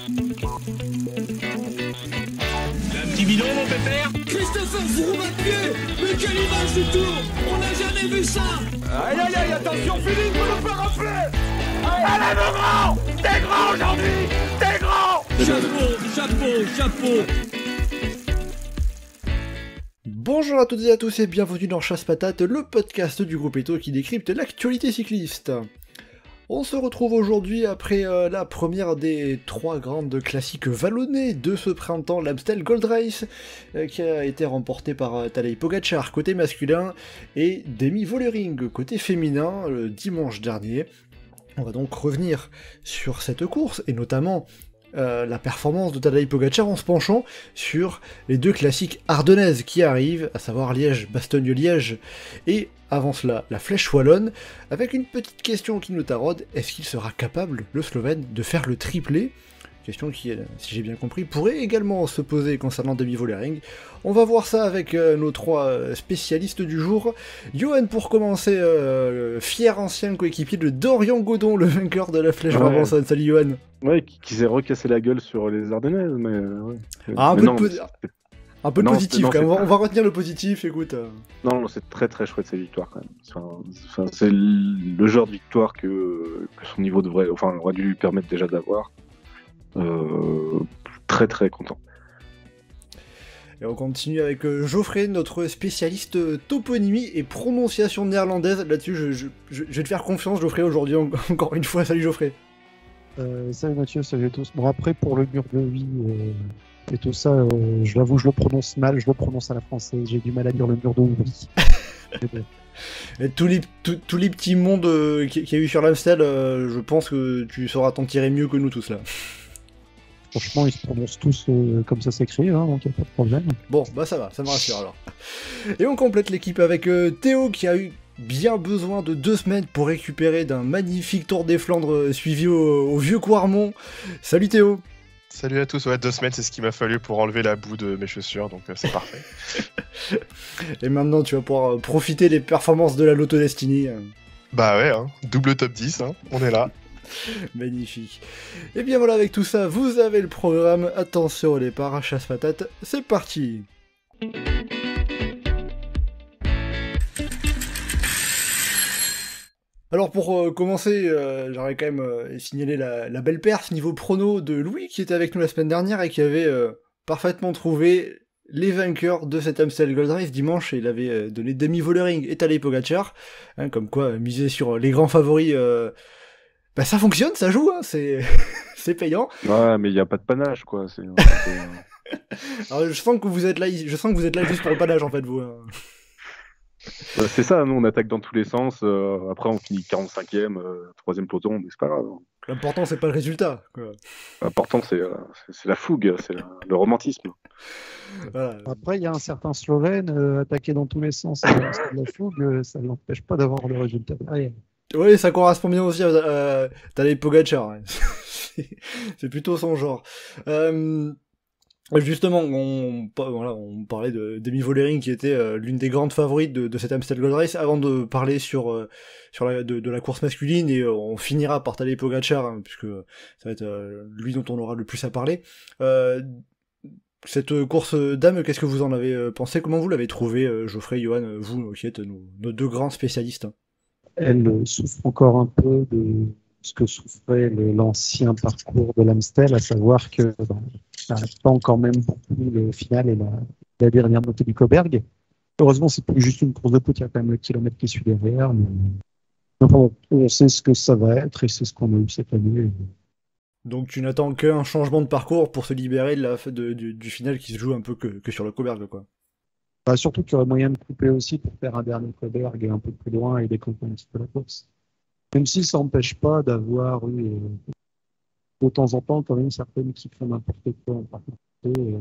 Un petit bidon, mon pépère. Christopher Froome à pied. Mais quelle image du tour. On n'a jamais vu ça. Aïe aïe aïe, attention Philippe, vous nous faire rafler. Allez mon grand, t'es grand aujourd'hui, t'es grand. Chapeau. Bonjour à toutes et à tous et bienvenue dans Chasse Patate, le podcast du groupe Eto qui décrypte l'actualité cycliste. On se retrouve aujourd'hui après la première des trois grandes classiques vallonnées de ce printemps, l'Amstel Gold Race, qui a été remportée par Tadej Pogačar côté masculin et Demi Vollering côté féminin le dimanche dernier. On va donc revenir sur cette course et notamment la performance de Tadej Pogačar en se penchant sur les deux classiques ardennaises qui arrivent, à savoir Liège-Bastogne-Liège et avant cela la Flèche Wallonne, avec une petite question qui nous taraude: est-ce qu'il sera capable, le Slovène, de faire le triplé? Question qui, si j'ai bien compris, pourrait également se poser concernant Demi Vollering. On va voir ça avec nos trois spécialistes du jour. Johan, pour commencer, fier ancien coéquipier de Dorian Godon, le vainqueur de la Flèche Brabançonne. Salut Johan. Ouais, qui s'est recassé la gueule sur les Ardennaises, mais... Ouais. Ah, un peu de positif quand même, on va retenir le positif, écoute. Non, c'est très très chouette ces victoires quand même. C'est le genre de victoire que son niveau aurait dû lui permettre déjà d'avoir. Très très content. Et on continue avec Geoffrey, notre spécialiste toponymie et prononciation néerlandaise. Là-dessus, je vais te faire confiance, Geoffrey, aujourd'hui, encore une fois. Salut Geoffrey. Salut Mathieu, salut à tous. Bon, après, pour le mur de vie et tout ça, je l'avoue, je le prononce mal, je le prononce à la française. J'ai du mal à dire le mur de vie. Et tous les petits mondes qu'il y a eu sur l'Amstel, je pense que tu sauras t'en tirer mieux que nous tous là. Franchement, ils se prononcent tous comme ça s'écrit, hein, donc il n'y a pas de problème. Bon, bah ça va, ça me rassure alors. Et on complète l'équipe avec Théo qui a eu bien besoin de 2 semaines pour récupérer d'un magnifique Tour des Flandres suivi au vieux Quarmont. Salut Théo. Salut à tous, ouais, 2 semaines c'est ce qu'il m'a fallu pour enlever la boue de mes chaussures, donc c'est parfait. Et maintenant tu vas pouvoir profiter des performances de la Lotto Destiny. Bah ouais, hein, double top 10, hein, on est là. Magnifique. Et bien voilà, avec tout ça, vous avez le programme. Attention au départ, Chasse Patate, c'est parti. Alors pour commencer, j'aurais quand même signalé la belle perf niveau prono de Louis qui était avec nous la semaine dernière et qui avait parfaitement trouvé les vainqueurs de cet Amstel Gold Race dimanche, et il avait donné Demi Vollering et Tadej Pogačar, hein, comme quoi miser sur les grands favoris, bah ça fonctionne, ça joue, hein, c'est payant. Ouais, mais il n'y a pas de panache quoi. Alors je sens que vous êtes là juste pour le panache en fait vous. Hein. C'est ça, nous on attaque dans tous les sens, après on finit 45ème, 3ème peloton, mais c'est pas grave. L'important c'est pas le résultat, quoi. L'important c'est la fougue, c'est le romantisme. Voilà. Après il y a un certain Slovène attaqué dans tous les sens, c'est de la fougue, ça ne l'empêche pas d'avoir le résultat derrière. Oui, ça correspond bien aussi à Tadej Pogačar, hein. C'est plutôt son genre. Justement, on parlait de Demi Vollering qui était l'une des grandes favorites de cet Amstel Gold Race, avant de parler sur la course masculine, et on finira par Tadej Pogačar, hein, puisque ça va être lui dont on aura le plus à parler. Cette course dames, qu'est-ce que vous en avez pensé? Comment vous l'avez trouvé, Geoffrey, Johan, vous qui êtes nos deux grands spécialistes? Elle souffre encore un peu de ce que souffrait l'ancien parcours de l'Amstel, à savoir que ça attend quand même beaucoup le final et la dernière montée du Koberg. Heureusement, c'est plus juste une course de poutre, il y a quand même le kilomètre qui suit derrière. Mais... Enfin, on sait ce que ça va être et c'est ce qu'on a eu cette année. Donc tu n'attends qu'un changement de parcours pour se libérer du final qui se joue un peu que sur le Koberg, quoi. Bah, surtout qu'il y aurait moyen de couper aussi pour faire un dernier Koberg un peu plus loin et découper un petit peu la course. Même si ça n'empêche pas d'avoir eu de temps en temps quand même certaines qui font n'importe quoi en particulier.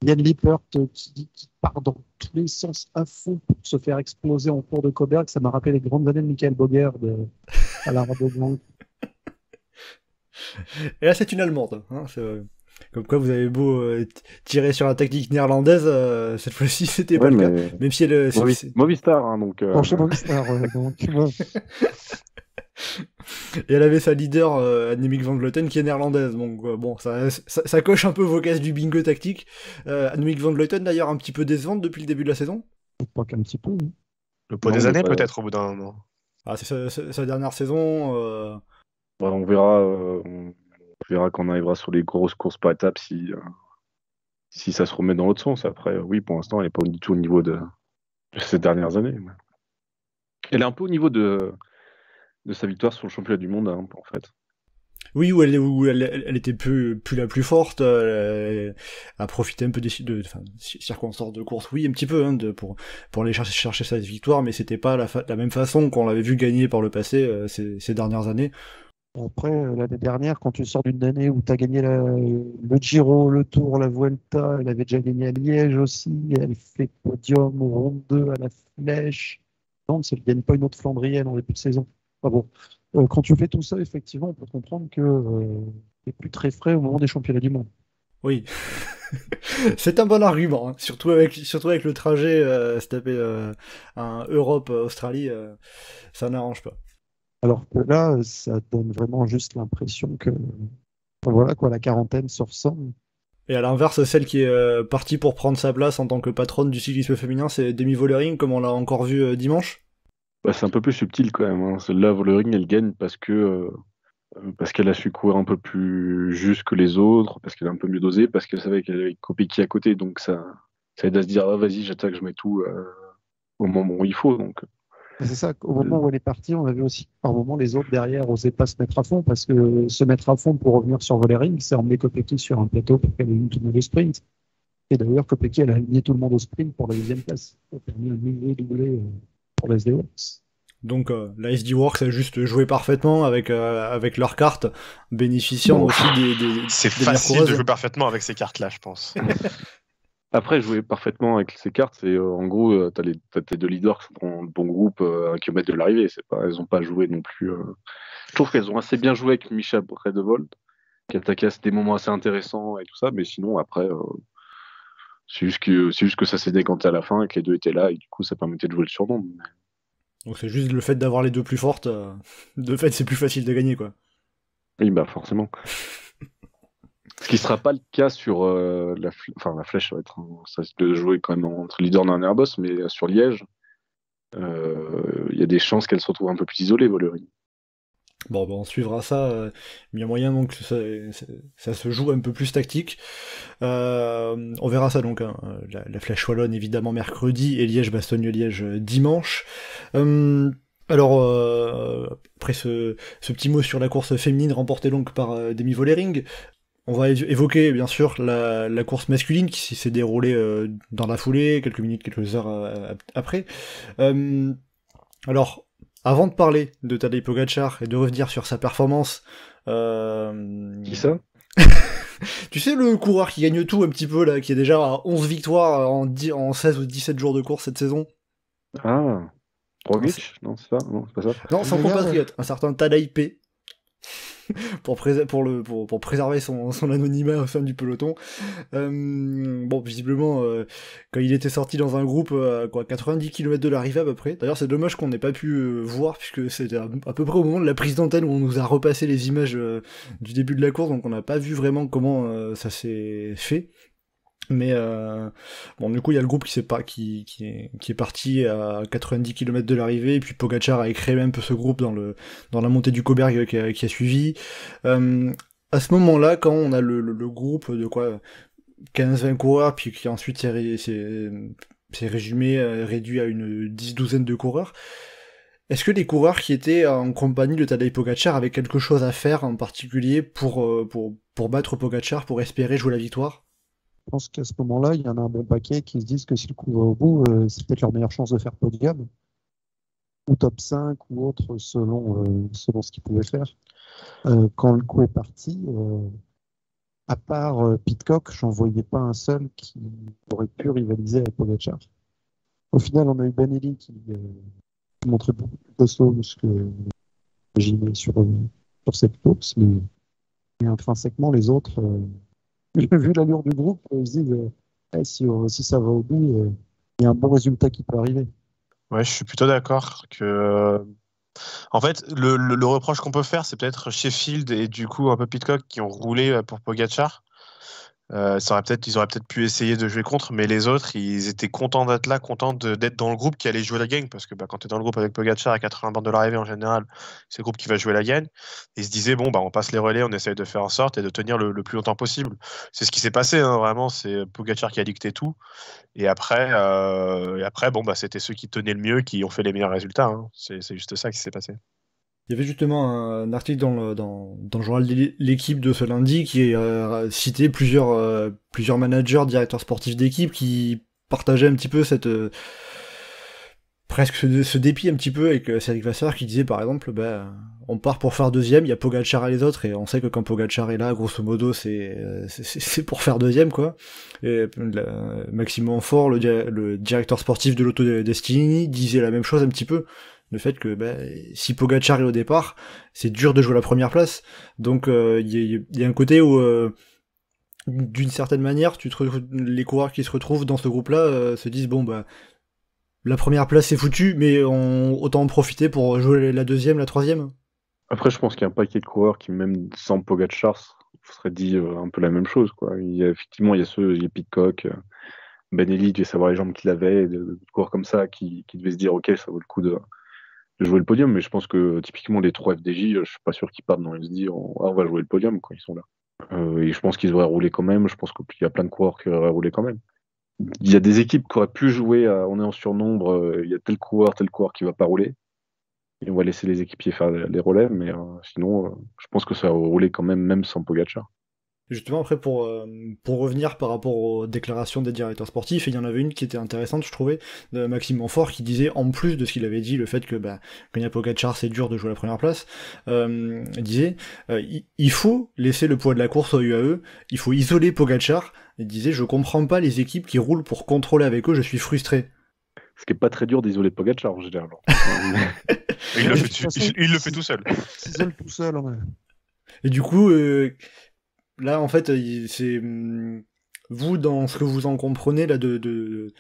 Yann Lippert qui part dans tous les sens à fond pour se faire exploser en cours de Koberg, ça m'a rappelé les grandes années de Michael Boger à la Rabobank. Et là c'est une Allemande, hein, comme quoi vous avez beau tirer sur la tactique néerlandaise, cette fois-ci c'était pas le cas. Même si elle Movistar, hein, donc. Movistar, donc. Et elle avait sa leader, Annemiek van Vleuten, qui est néerlandaise. Donc bon, ça coche un peu vos cases du bingo tactique. Annemiek van Vleuten, d'ailleurs, un petit peu décevante depuis le début de la saison. Pas qu'un petit peu. Oui. Le pot des années, peut-être, au bout d'un moment. Ah, c'est sa dernière saison. On verra quand on arrivera sur les grosses courses par étapes si ça se remet dans l'autre sens. Après, oui, pour l'instant, elle n'est pas du tout au niveau de ces dernières années. Elle est un peu au niveau de sa victoire sur le championnat du monde, hein, en fait. Oui, où elle était plus la plus forte, elle a profité un peu des circonstances de course, oui, un petit peu, hein, pour aller chercher sa victoire, mais c'était pas la même façon qu'on l'avait vu gagner par le passé ces dernières années. Après, l'année dernière, quand tu sors d'une année où tu as gagné le Giro, le Tour, la Vuelta, elle avait déjà gagné à Liège aussi, elle fait podium au Ronde 2 à la Flèche. Non, elle ne gagne pas une autre Flandrienne en début de saison. Ah bon. Quand tu fais tout ça, effectivement, on peut comprendre que t'es plus très frais au moment des championnats du monde. Oui, c'est un bon argument, hein. Surtout avec le trajet, se taper un Europe-Australie, ça n'arrange pas. Alors que là, ça donne vraiment juste l'impression que voilà quoi, la quarantaine se ressemble. Et à l'inverse, celle qui est partie pour prendre sa place en tant que patronne du cyclisme féminin, c'est Demi Vollering, comme on l'a encore vu dimanche. Bah, c'est un peu plus subtil quand même, hein. Celle-là, Vollering, elle gagne parce qu'elle a su courir un peu plus juste que les autres, parce qu'elle a un peu mieux dosé, parce qu'elle savait qu'elle avait Kopecky à côté, donc ça aide à se dire, ah, vas-y, j'attaque, je mets tout au moment où il faut. Donc. C'est ça, au moment où elle est partie, on avait aussi par moment les autres derrière n'osaient pas se mettre à fond, parce que se mettre à fond pour revenir sur Vollering, c'est emmener Kopecky sur un plateau pour qu'elle aligne tout le monde au sprint. Et d'ailleurs, Kopecky, elle a aligné tout le monde au sprint pour la deuxième place. Elle a permis un doublé pour la SD Works. Donc la SD Works a juste joué parfaitement avec leurs cartes, bénéficiant aussi des C'est facile de jouer parfaitement avec ces cartes-là, je pense. Après, jouer parfaitement avec ces cartes, c'est en gros, t'as tes deux leaders qui sont dans le bon groupe à 1 kilomètre de l'arrivée. Elles n'ont pas joué non plus. Je trouve qu'elles ont assez bien joué avec Micha Bredevold, qui attaquait à des moments assez intéressants et tout ça, mais sinon, après, c'est juste que ça s'est décanté à la fin et que les deux étaient là, et du coup, ça permettait de jouer le surnom. Mais... Donc c'est juste le fait d'avoir les deux plus fortes, de fait, c'est plus facile de gagner, quoi. Oui, bah forcément. Ce qui ne sera pas le cas sur la Flèche, ça risque de jouer quand même entre leader dans un Airbus, mais sur Liège, il y a des chances qu'elle se retrouve un peu plus isolée, Vollering. Bon, on suivra ça. Il y a moyen donc que ça se joue un peu plus tactique. On verra ça donc, hein, la Flèche wallonne évidemment mercredi et Liège-Bastogne-Liège dimanche. Alors, après ce petit mot sur la course féminine remportée donc par Demi Vollering, on va évoquer bien sûr la course masculine qui s'est déroulée dans la foulée, quelques heures après. Alors, avant de parler de Tadej Pogačar et de revenir sur sa performance... Qui ça? Tu sais, le coureur qui gagne tout un petit peu, là, qui est déjà à 11 victoires en 16 ou 17 jours de course cette saison. Ah, Roglic? Non, c'est ça? Non, c'est pas ça? Non, son compatriote, un certain Tadej P. pour préserver son anonymat au sein du peloton. Bon, visiblement, quand il était sorti dans un groupe à 90 km de l'arrivée à peu près, d'ailleurs c'est dommage qu'on n'ait pas pu voir, puisque c'était à peu près au moment de la prise d'antenne où on nous a repassé les images du début de la course, donc on n'a pas vu vraiment comment ça s'est fait. Mais bon, du coup, il y a le groupe qui est parti à 90 km de l'arrivée, et puis Pogačar a écrémé un peu ce groupe dans la montée du Cauberg qui a suivi. À ce moment-là, quand on a le groupe de 15-20 coureurs, puis qui ensuite s'est réduit à une 10-12aine de coureurs, est-ce que les coureurs qui étaient en compagnie de Tadej Pogačar avaient quelque chose à faire en particulier pour battre Pogačar, pour espérer jouer la victoire? Je pense qu'à ce moment-là, il y en a un bon paquet qui se disent que si le coup va au bout, c'est peut-être leur meilleure chance de faire podium, ou top 5, ou autre, selon ce qu'ils pouvaient faire. Quand le coup est parti, à part Pidcock, j'en voyais pas un seul qui aurait pu rivaliser avec Pogačar. Au final, on a eu Benelli qui montrait beaucoup plus costaud que j'imaginais sur cette course, mais intrinsèquement, les autres... vu l'allure du groupe, ils se disent si ça va au bout, il y a un bon résultat qui peut arriver. Ouais, je suis plutôt d'accord que En fait, le reproche qu'on peut faire, c'est peut-être Sheffield et du coup un peu Pidcock qui ont roulé pour Pogačar. Ils auraient peut-être pu essayer de jouer contre, mais les autres, ils étaient contents d'être là, contents d'être dans le groupe qui allait jouer la gagne, parce que quand tu es dans le groupe avec Pogačar à 80 bornes de l'arrivée en général, c'est le groupe qui va jouer la gagne. Ils se disaient, bon, on passe les relais, on essaye de faire en sorte et de tenir le plus longtemps possible. C'est ce qui s'est passé, hein, vraiment, c'est Pogačar qui a dicté tout. Et après, c'était ceux qui tenaient le mieux qui ont fait les meilleurs résultats. Hein. C'est juste ça qui s'est passé. Il y avait justement un article dans le journal de l'équipe de ce lundi qui citait plusieurs managers, directeurs sportifs d'équipe qui partageaient un petit peu presque ce dépit un petit peu avec Cédric Vasseur qui disait par exemple on part pour faire deuxième, il y a Pogačar et les autres et on sait que quand Pogačar est là grosso modo c'est pour faire deuxième quoi. Et Maxime Montfort, le directeur sportif de l'Auto Destiny, disait la même chose un petit peu. Le fait que si Pogačar est au départ, c'est dur de jouer la première place. Donc il y a un côté où d'une certaine manière, les coureurs qui se retrouvent dans ce groupe-là se disent la première place c'est foutu, mais autant en profiter pour jouer la deuxième, la troisième. Après, je pense qu'il y a un paquet de coureurs qui, même sans Pogačar, seraient dit un peu la même chose, quoi. Effectivement, il y a Pidcock, Benelli, devait savoir les jambes qu'il avait, de coureurs comme ça qui devaient se dire ok, ça vaut le coup de jouer le podium, mais je pense que typiquement les 3 FDJ, je suis pas sûr qu'ils partent dans les se dire on va jouer le podium quand ils sont là. Et je pense qu'ils auraient roulé quand même, je pense qu'il y a plein de coureurs qui auraient roulé quand même. Il y a des équipes qui auraient pu jouer on est en surnombre, il y a tel coureur qui va pas rouler. Et on va laisser les équipiers faire les relais, mais sinon, je pense que ça a roulé quand même sans Pogačar. Justement, après, pour revenir par rapport aux déclarations des directeurs sportifs, il y en avait une qui était intéressante, je trouvais, de Maxime Montfort, qui disait, en plus de ce qu'il avait dit, le fait que quand il y a Pogačar, c'est dur de jouer la première place, il disait, il faut laisser le poids de la course au UAE, il faut isoler Pogačar. Il disait, je comprends pas les équipes qui roulent pour contrôler avec eux, je suis frustré. Ce qui est pas très dur d'isoler Pogačar en général. Il le fait tout seul. Il s'isole tout seul, ouais. Et du coup, là, en fait, c'est vous, dans ce que vous en comprenez là de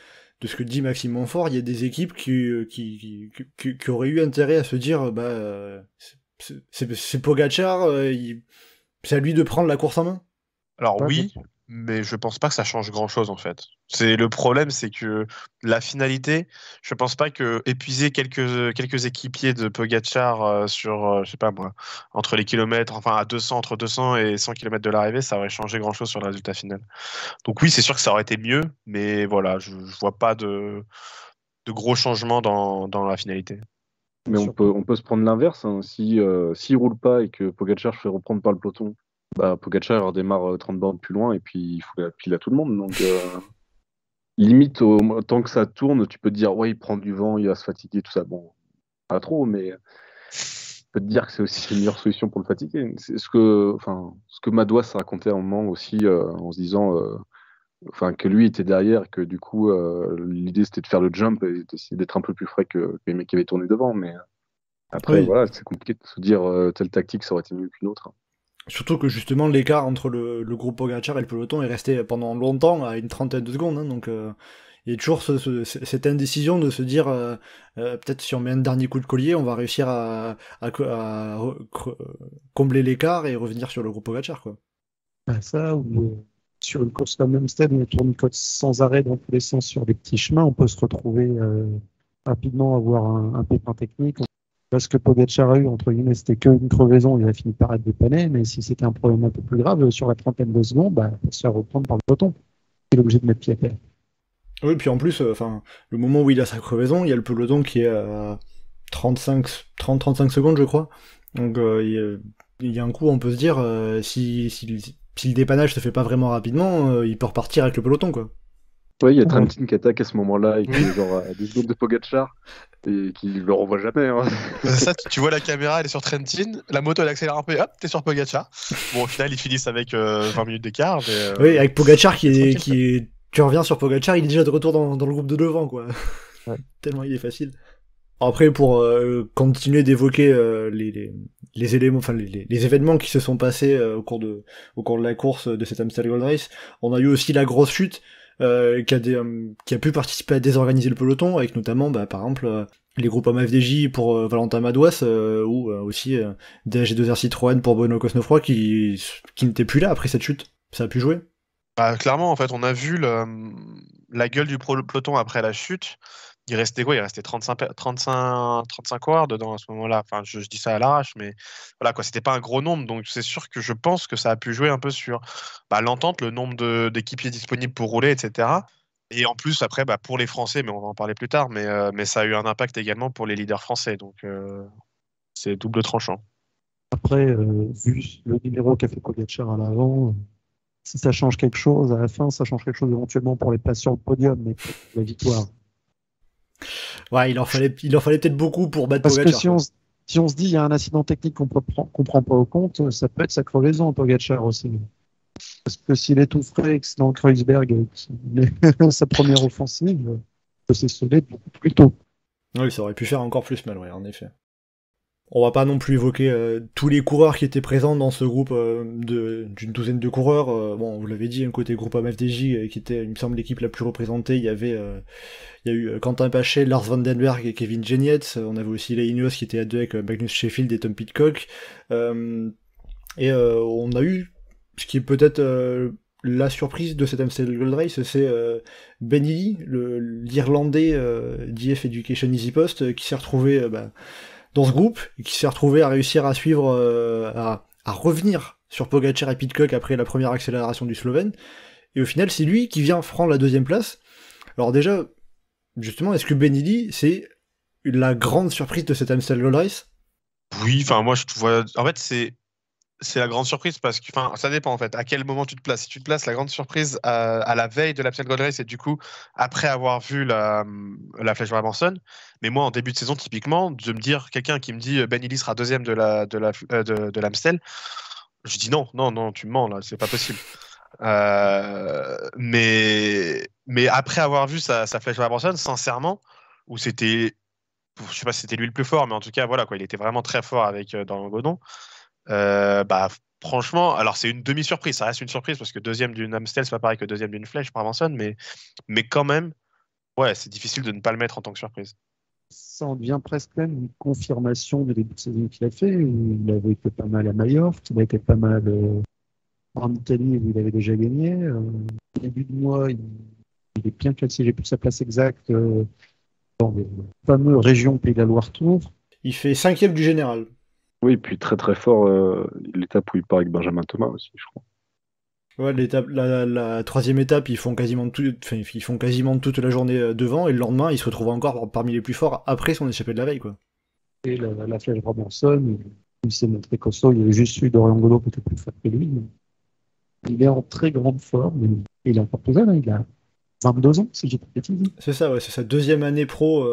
ce que dit Maxime Montfort, il y a des équipes qui auraient eu intérêt à se dire c'est Pogačar, c'est à lui de prendre la course en main. Alors oui, mais je pense pas que ça change grand-chose en fait. Le problème, c'est que la finalité, je pense pas que épuiser quelques équipiers de Pogačar sur, je sais pas moi, entre les kilomètres, enfin entre 200 et 100 km de l'arrivée, ça aurait changé grand-chose sur le résultat final. Donc oui, c'est sûr que ça aurait été mieux, mais voilà, je vois pas de gros changements dans la finalité. Mais on peut se prendre l'inverse, hein. S'il roule pas et que Pogačar se fait reprendre par le peloton, Pogačar redémarre 30 bornes plus loin et puis il faut la pile à tout le monde. Donc limite, tant que ça tourne, tu peux te dire ouais, il prend du vent, il va se fatiguer, tout ça. Bon, pas trop, mais je peux te dire que c'est aussi une meilleure solution pour le fatiguer. C'est ce que Madouas racontait à un moment aussi en se disant que lui était derrière et que du coup l'idée c'était de faire le jump et d'essayer d'être un peu plus frais que les mecs qui avaient tourné devant. Mais après, voilà, c'est compliqué de se dire telle tactique ça aurait été mieux qu'une autre. Hein. Surtout que justement l'écart entre le groupe Pogačar et le peloton est resté pendant longtemps à une trentaine de secondes, hein, donc il y a toujours cette indécision de se dire peut-être si on met un dernier coup de collier on va réussir à combler l'écart et revenir sur le groupe Pogačar quoi. Ça ou sur une course comme Amstel où on tourne sans arrêt dans tous les sens sur les petits chemins, on peut se retrouver rapidement avoir un pépin technique. Parce que Pogačar a eu, entre guillemets, c'était qu'une crevaison, il a fini par être dépanné, mais si c'était un problème un peu plus grave, sur la trentaine de secondes, il faut se faire reprendre par le peloton. Il est obligé de mettre pied à terre. Oui, puis en plus, le moment où il a sa crevaison, il y a le peloton qui est à 30-35 secondes, je crois. Donc il y a un coup, on peut se dire, si le dépannage se fait pas vraiment rapidement, il peut repartir avec le peloton, quoi. Ouais, il y a Trentin qui attaque à ce moment-là, et qui est genre à 10 secondes de Pogačar, et qui le revoit jamais. Hein. Ça, tu vois la caméra, elle est sur Trentin, la moto elle accélère un peu, hop, t'es sur Pogačar. Bon, au final, ils finissent avec 20 minutes d'écart. Mais, oui, avec Pogačar tu reviens sur Pogačar, il est déjà de retour dans le groupe de devant, quoi. Ouais. Tellement il est facile. Après, pour continuer d'évoquer les éléments, enfin les événements qui se sont passés au cours de la course de cette Amstel Gold Race, on a eu aussi la grosse chute qui a pu participer à désorganiser le peloton, avec notamment, par exemple, les groupes FDJ pour Valentin Madouas, ou aussi DHG2R Citroën pour Bruno Cosnefroy qui n'était plus là après cette chute. Ça a pu jouer. Bah, clairement, en fait, on a vu la gueule du peloton après la chute. Il restait quoi? Il restait 35 coureurs dedans à ce moment-là. Enfin, je dis ça à l'arrache, mais voilà, quoi, c'était pas un gros nombre. Donc, c'est sûr que je pense que ça a pu jouer un peu sur l'entente, le nombre d'équipiers disponibles pour rouler, etc. Et en plus, après, pour les Français, mais on va en parler plus tard, mais ça a eu un impact également pour les leaders français. Donc, c'est double tranchant. Après, vu le numéro qu'a fait Pogacar à l'avant, si ça change quelque chose, à la fin, ça change quelque chose éventuellement pour les places sur le podium, mais pour la victoire. Ouais, il en fallait peut-être beaucoup pour battre Parce Pogacar. Parce que si on se dit il y a un incident technique qu'on prend pas au compte, ça peut être sa crevaison, Pogacar aussi. Parce que s'il est tout frais et que c'est dans le Kreuzberg, sa première offensive, ça s'est sauvé beaucoup plus tôt. Oui, ça aurait pu faire encore plus mal, ouais, en effet. On va pas non plus évoquer tous les coureurs qui étaient présents dans ce groupe d'une douzaine de coureurs. Bon, vous l'avez dit, un côté groupe FDJ qui était, il me semble, l'équipe la plus représentée. Il y a eu Quentin Paché, Lars Van Den Berg et Kevin Genietz. On avait aussi les Ineos qui étaient à deux avec Magnus Sheffield et Tom Pidcock. Et on a eu ce qui est peut-être la surprise de cette Amstel Gold Race, c'est Ben Healy, l'Irlandais d'IF Education Easy Post, qui s'est retrouvé dans ce groupe, et qui s'est retrouvé à réussir à suivre, à revenir sur Pogacar et Pidcock après la première accélération du Slovène. Et au final, c'est lui qui vient prendre la deuxième place. Alors déjà, justement, est-ce que Ben Healy, c'est la grande surprise de cette Amstel Gold Race? Oui, enfin moi je vois. En fait, c'est la grande surprise parce que, enfin, ça dépend en fait. À quel moment tu te places? Si tu te places la grande surprise à la veille de l'Amstel Gold Race et du coup après avoir vu la Flèche Brabançonne, mais moi en début de saison typiquement, de me dire quelqu'un qui me dit Ben Healy sera deuxième de l'Amstel, je dis non, tu me mens là, c'est pas possible. Mais après avoir vu sa Flèche Brabançonne, sincèrement, où c'était, je sais pas si c'était lui le plus fort, mais en tout cas voilà quoi, il était vraiment très fort avec dans le godon. Franchement, alors c'est une demi-surprise, ça reste une surprise parce que deuxième d'une Amstel, c'est pas pareil que deuxième d'une Flèche Brabançonne, mais quand même, ouais, c'est difficile de ne pas le mettre en tant que surprise. Ça en devient presque même une confirmation du début de saison qu'il a fait. Il avait été pas mal à Majorque, il a été pas mal en Italie où il avait déjà gagné. Au début de mois, il est bien classé, j'ai plus sa place exacte dans les fameux régions Pays de la Loire-Tour. Il fait 5e du général. Oui, puis très très fort l'étape où il part avec Benjamin Thomas aussi, je crois. Ouais, la troisième étape, ils font quasiment toute la journée devant, et le lendemain, ils se retrouvent encore parmi les plus forts après son échappée de la veille, quoi. Et la Flèche Brabançonne, il s'est montré costaud, il y avait juste celui d'Orient Godot qui était plus fort que lui. Il est en très grande forme, et il est encore plus jeune, il a 22 ans, si j'ai pas de bêtises. C'est ça, ouais, c'est sa deuxième année pro.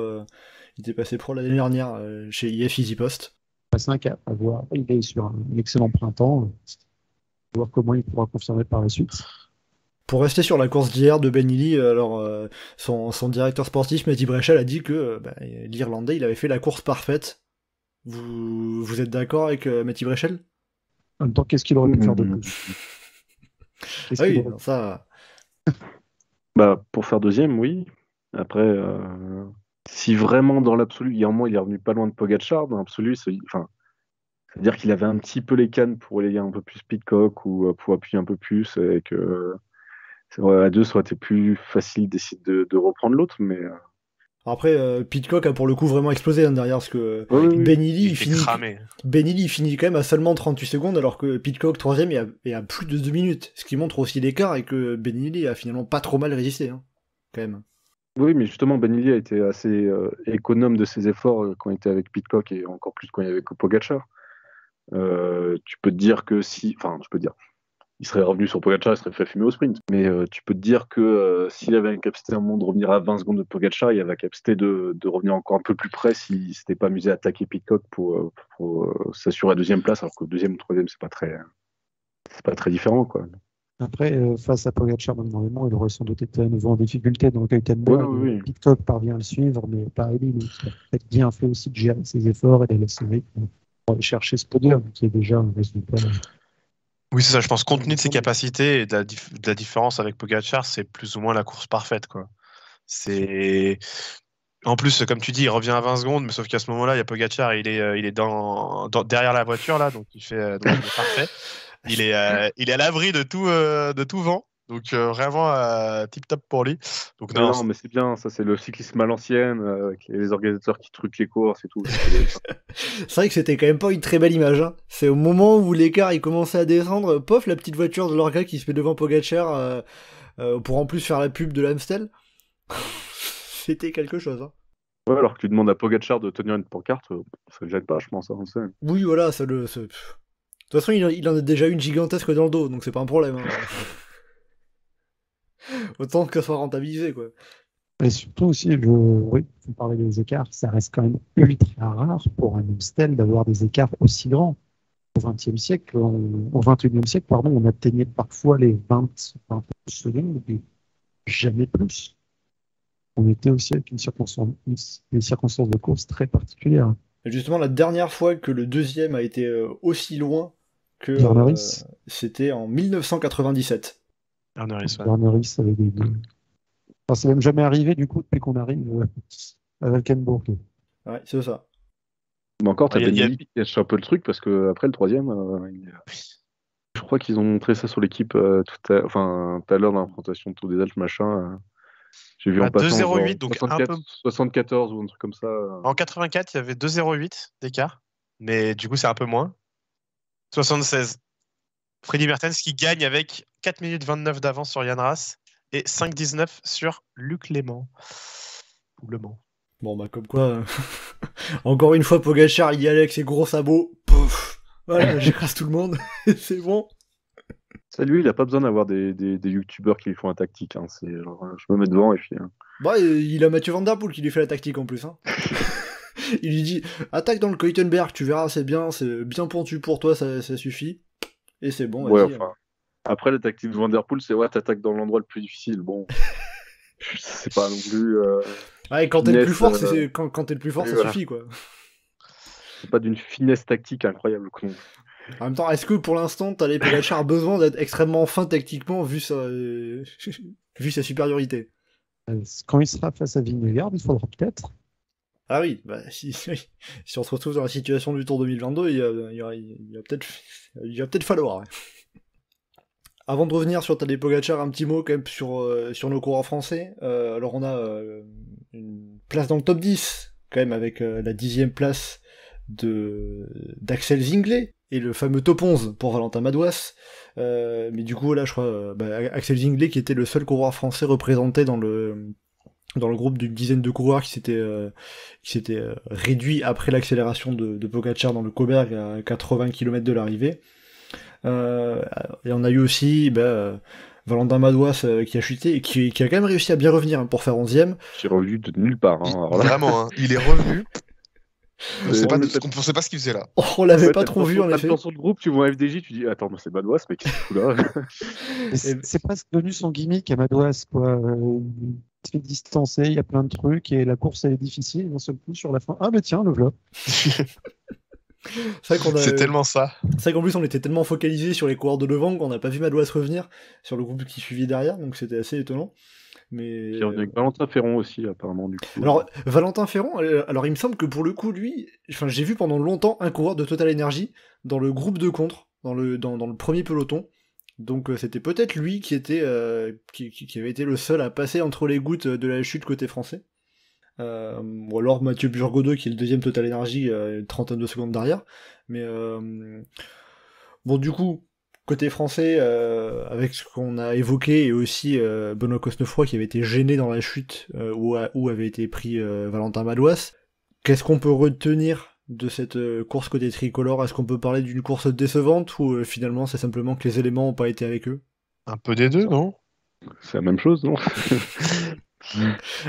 Il était passé pro l'année dernière chez IF Easy Post. C'est un cap à voir. Il est sur un excellent printemps. Voir comment il pourra confirmer par la suite. Pour rester sur la course d'hier de Ben Healy, alors son directeur sportif Matty Brechel a dit que l'Irlandais il avait fait la course parfaite. Vous êtes d'accord avec Matty Brechel? En même temps, qu'est-ce qu'il aurait pu faire de plus? Oui, non, ça. Pour faire deuxième, oui. Après, si vraiment dans l'absolu, il y a un moment il est revenu pas loin de Pogacar, dans l'absolu, c'est-à-dire qu'il avait un petit peu les cannes pour relayer un peu plus Pidcock ou pour appuyer un peu plus, et que à deux, ça aurait été plus facile d'essayer de reprendre l'autre, mais... Après, Pidcock a pour le coup vraiment explosé derrière, parce que Ben Healy, il finit quand même à seulement 38 secondes, alors que Pidcock, troisième, est à plus de 2 minutes, ce qui montre aussi l'écart, et que Ben Healy a finalement pas trop mal résisté, hein, quand même. Oui, mais justement, Ben Healy a été assez économe de ses efforts quand il était avec Pidcock, et encore plus quand il y avait Pogacar. Tu peux te dire que il serait revenu sur Pogacar, il serait fait fumer au sprint. Mais tu peux te dire que s'il avait la capacité à un moment de revenir à 20 secondes de Pogacar, il avait la capacité de revenir encore un peu plus près s'il s'était pas amusé à attaquer Pidcock pour s'assurer la deuxième place, alors que deuxième ou troisième, c'est pas très différent, quoi. Après, face à Pogacar, normalement, il aurait sans doute été à nouveau en difficulté dans le Kaltenberg. Oui. Pidcock parvient à le suivre, mais pas Healy. Donc, il a peut-être bien fait aussi de gérer ses efforts et de laisser pour aller chercher ce podium, qui est déjà un résultat. Oui, c'est ça. Je pense, compte tenu de ses capacités et de la différence avec Pogacar, c'est plus ou moins la course parfaite, quoi. En plus, comme tu dis, il revient à 20 secondes, mais sauf qu'à ce moment-là, il y a Pogacar, il est derrière la voiture, là, donc il est parfait. Il est à l'abri de tout vent. Donc vraiment tip-top pour lui. Donc Non, mais c'est bien, ça c'est le cyclisme à l'ancienne, avec les organisateurs qui truquent les courses et tout. C'est vrai que c'était quand même pas une très belle image. Hein. C'est au moment où l'écart il commençait à descendre, pof, la petite voiture de l'orga qui se met devant Pogacar pour en plus faire la pub de l'Amstel. C'était quelque chose. Hein. Ouais, alors que tu demandes à Pogacar de tenir une pancarte, ça le gêne pas, je pense. Hein, oui, voilà, ça le. De toute façon, il en a déjà une gigantesque dans le dos, donc c'est pas un problème. Hein. Autant que ça soit rentabilisé, quoi. Et surtout aussi, oui, vous parlez des écarts, ça reste quand même ultra rare pour un Amstel d'avoir des écarts aussi grands. Au XXe siècle, au XXIe siècle, pardon, on atteignait parfois les 20 secondes, et jamais plus. On était aussi avec des circonstances de course très particulières. Et justement, la dernière fois que le deuxième a été aussi loin que c'était en 1997. Bernard avait des... Enfin, c'est même jamais arrivé du coup depuis qu'on arrive à Valkenburg. Ouais, c'est ça. Mais encore, t'as Benelli qui cache un peu le truc parce que après le troisième, je crois qu'ils ont montré ça sur l'équipe tout à l'heure dans la présentation de Tour des Alpes, machin. J'ai vu en passant 2,08, donc 74 ou un truc comme ça. En 84, il y avait 2,08 d'écart, mais du coup c'est un peu moins. 76. Freddy Mertens qui gagne avec 4 minutes 29 d'avance sur Yann Ras et 5,19 sur Luc Léman. Ou Le Mans. Bon, bah, comme quoi, encore une fois, Pogacar, il y allait avec ses gros sabots. Pouf, voilà, j'écrase tout le monde. C'est bon. Ça, lui, il a pas besoin d'avoir des youtubeurs qui lui font la tactique. Hein. C'est genre, je me mets devant et puis. Bah, il a Mathieu Van Der Poel qui lui fait la tactique en plus. Hein. Il lui dit attaque dans le Keutenberg, tu verras, c'est bien pentu pour toi, ça suffit. Et c'est bon. Ouais, enfin. Après, la tactique de Van Der Poel, c'est t'attaques dans l'endroit le plus difficile. Bon, c'est pas non plus. Ouais, quand t'es le plus fort, quand t'es le plus fort, ça suffit quoi. C'est pas d'une finesse tactique incroyable. Quoi. En même temps, est-ce que pour l'instant, t'as Pogacar a besoin d'être extrêmement fin tactiquement vu sa supériorité? Quand il sera face à Vingegaard, il faudra peut-être. Ah oui, bah si on se retrouve dans la situation du Tour 2022, il va peut-être falloir. Ouais. Avant de revenir sur Tadej Pogacar, un petit mot quand même sur nos coureurs français. Alors on a une place dans le top 10, quand même avec la 10e place d'Axel Zinglet et le fameux top 11 pour Valentin Madouas. Mais du coup là je crois Axel Zinglet qui était le seul coureur français représenté dans le groupe d'une dizaine de coureurs qui s'était réduit après l'accélération de Pogacar dans le Cauberg à 80 km de l'arrivée. Et on a eu aussi Valentin Madouas qui a chuté et qui a quand même réussi à bien revenir pour faire 11ème. Qui est revenu de nulle part. Hein, vraiment, hein, il est revenu. On ne sait pas ce qu'il faisait là. Oh, on l'avait pas trop vu en effet. Dans son groupe, tu vois un FDJ, tu dis attends, c'est Madouas, mais qu'est-ce qu'il fout là? C'est presque devenu son gimmick à Madouas, quoi. Il se fait distancer, il y a plein de trucs et la course elle est difficile. Et d'un seul coup, sur la fin, ah mais tiens, le voilà. C'est tellement ça. C'est vrai qu'en plus on était tellement focalisé sur les coureurs de devant qu'on n'a pas vu Madouas revenir sur le groupe qui suivait derrière, donc c'était assez étonnant. Mais il revient avec Valentin Ferron aussi apparemment du coup. Alors Valentin Ferron, alors il me semble que pour le coup lui, j'ai vu pendant longtemps un coureur de Total Energy dans le groupe de contre, dans le premier peloton. Donc c'était peut-être lui qui était qui avait été le seul à passer entre les gouttes de la chute côté français. Ou alors Mathieu Burgodeau qui est le deuxième Total Energy, une trentaine de secondes derrière. Mais bon, du coup, côté français, avec ce qu'on a évoqué, et aussi Benoît Cosnefroy qui avait été gêné dans la chute où avait été pris Valentin Madouas, qu'est-ce qu'on peut retenir de cette course côté tricolore? Est-ce qu'on peut parler d'une course décevante ou finalement c'est simplement que les éléments n'ont pas été avec eux? Un peu des deux, non? C'est la même chose, non?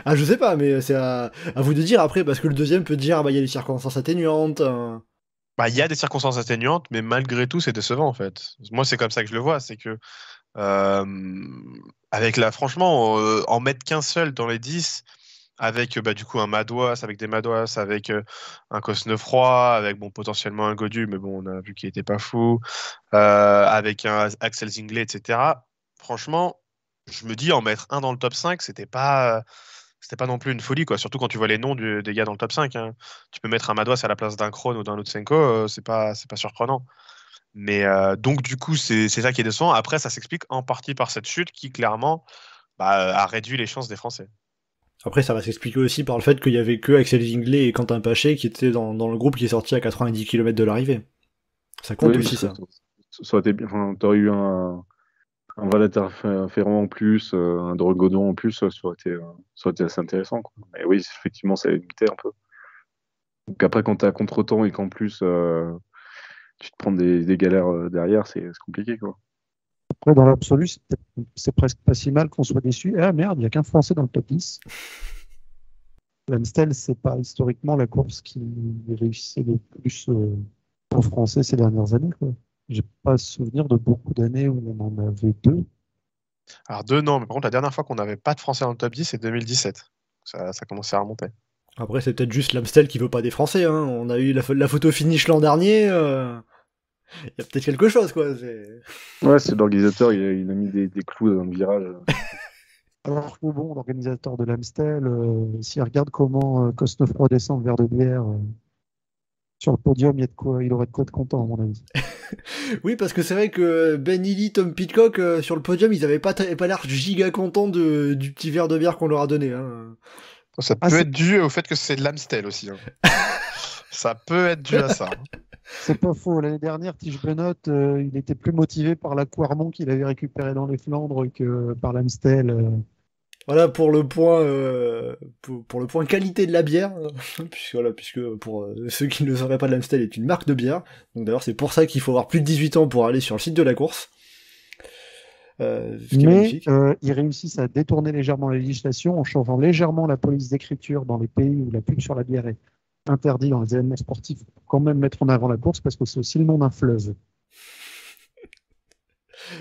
Ah, je sais pas, mais c'est à vous de dire après, parce que le deuxième peut dire il y a des circonstances atténuantes. Il y a des circonstances atténuantes, mais malgré tout, c'est décevant en fait. Moi, c'est comme ça que je le vois, c'est que franchement, en mettre qu'un seul dans les 10, avec du coup un Madouas, avec des Madouas, avec un Cosnefroy, avec potentiellement un Gaudu, mais bon, on a vu qu'il était pas fou, avec un Axel Zinglet, etc. Franchement, je me dis en mettre un dans le top 5, c'était pas c'était pas non plus une folie, quoi. Surtout quand tu vois les noms des gars dans le top 5. Hein. Tu peux mettre un Madouas à la place d'un Krohn ou d'un Lutsenko, c'est pas surprenant. Mais donc, du coup, c'est ça qui est décevant. Après, ça s'explique en partie par cette chute qui, clairement, a réduit les chances des Français. Après, ça va s'expliquer aussi par le fait qu'il y avait que Axel Zinglet et Quentin Paché qui étaient dans le groupe qui est sorti à 90 km de l'arrivée. Ça compte aussi, ça. Ça aurait été bien. Enfin, t'aurais eu un Valentin Ferrand en plus, un Drogodon en plus, ça aurait été assez intéressant, quoi. Mais oui, effectivement, ça a limité un peu. Donc après, quand t'es à contre-temps et qu'en plus tu te prends des galères derrière, c'est compliqué, quoi. Après, dans l'absolu, c'est presque pas si mal qu'on soit déçu. Ah merde, il n'y a qu'un Français dans le top 10. L'Amstel, c'est pas historiquement la course qui réussissait le plus aux Français ces dernières années, quoi. J'ai pas souvenir de beaucoup d'années où on en avait 2. Alors 2, non, mais par contre, la dernière fois qu'on n'avait pas de Français dans le top 10, c'est 2017. Ça commençait à remonter. Après, c'est peut-être juste l'Amstel qui veut pas des Français. Hein. On a eu la photo finish l'an dernier. Il y a peut-être quelque chose, quoi. Ouais, c'est l'organisateur, il a mis des clous dans le virage. Alors que bon, l'organisateur de l'Amstel, s'il regarde comment Cosnefroy descend vers de bière sur le podium, il aurait de quoi être content, à mon avis. Oui, parce que c'est vrai que Ben Illy, Tom Pidcock, sur le podium, ils avaient pas l'air giga contents du petit verre de bière qu'on leur a donné. Hein. Ça peut être dû au fait que c'est de l'Amstel aussi. Hein. Ça peut être dû à ça. C'est pas faux. L'année dernière, Tige Benoît, il était plus motivé par la Quarmont qu'il avait récupéré dans les Flandres que par l'Amstel. Voilà pour le point pour le point qualité de la bière, puisque pour ceux qui ne le sauraient pas, l'Amstel est une marque de bière. Donc d'ailleurs c'est pour ça qu'il faut avoir plus de 18 ans pour aller sur le site de la course. Mais ils réussissent à détourner légèrement la législation en changeant légèrement la police d'écriture dans les pays où la pub sur la bière est interdite dans les événements sportifs, pour quand même mettre en avant la course parce que c'est aussi le nom d'un fleuve.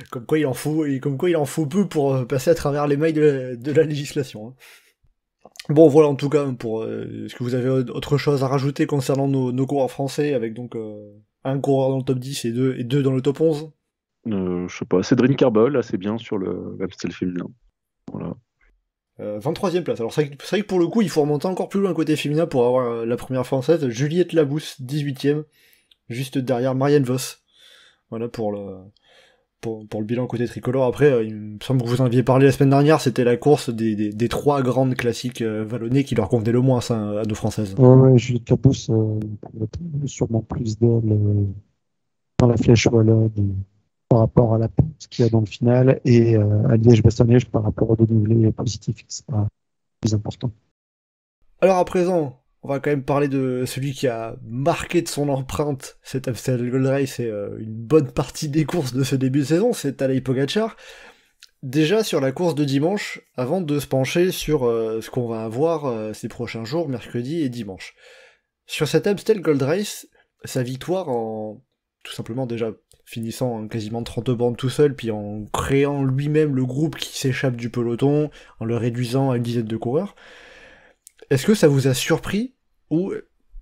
Comme quoi il en faut peu pour passer à travers les mailles de la législation. Hein. Bon voilà, en tout cas, est-ce que vous avez autre chose à rajouter concernant nos coureurs français, avec donc un coureur dans le top 10 et deux dans le top 11 ? Je sais pas, Cédric Carbol, assez bien sur l'Amstel féminin. Voilà. 23e place. Alors c'est vrai que pour le coup, il faut remonter encore plus loin côté féminin pour avoir la première française, Juliette Labousse, 18e, juste derrière Marianne Vos. Voilà pour le bilan côté tricolore. Après, il me semble que vous en aviez parlé la semaine dernière, c'était la course des trois grandes classiques vallonnées qui leur convenaient le moins à nos françaises. Ouais, Juliette Labousse, sûrement plus d'elle dans la flèche wallonne par rapport à la pente qu'il y a dans le final, et à Liège-Bastogne-Liège par rapport au dénivelé positif, qui sera plus important. Alors à présent, on va quand même parler de celui qui a marqué de son empreinte cet Amstel Gold Race et une bonne partie des courses de ce début de saison, c'est Tadej Pogačar. Déjà sur la course de dimanche, avant de se pencher sur ce qu'on va avoir ces prochains jours, mercredi et dimanche. Sur cet Amstel Gold Race, sa victoire en tout simplement déjà finissant en quasiment 30 bornes tout seul, puis en créant lui-même le groupe qui s'échappe du peloton, en le réduisant à une dizaine de coureurs. Est-ce que ça vous a surpris, ou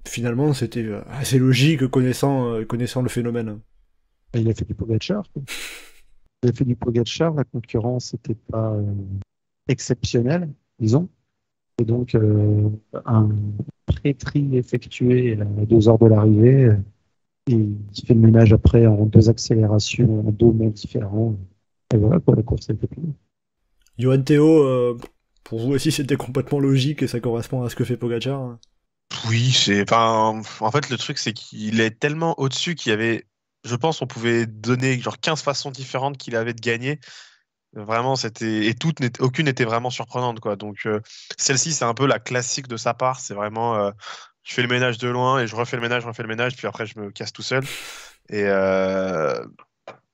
finalement c'était assez logique connaissant le phénomène ? Il a fait du Pogačar. Il a fait du Pogačar, la concurrence n'était pas exceptionnelle, disons. Et donc, un pré-tri effectué à 2 heures de l'arrivée, et il fait le ménage après en 2 accélérations, en 2 monts différents. Et voilà, pour la course, elle était plus. Johan Théo, pour vous aussi, c'était complètement logique et ça correspond à ce que fait Pogačar ? Oui, en fait, le truc, c'est qu'il est tellement au-dessus qu'il y avait, je pense, on pouvait donner genre 15 façons différentes qu'il avait de gagner. Vraiment, aucune n'était vraiment surprenante, quoi. Donc, celle-ci, c'est un peu la classique de sa part. C'est vraiment, je fais le ménage de loin et je refais le ménage, puis après, je me casse tout seul. Et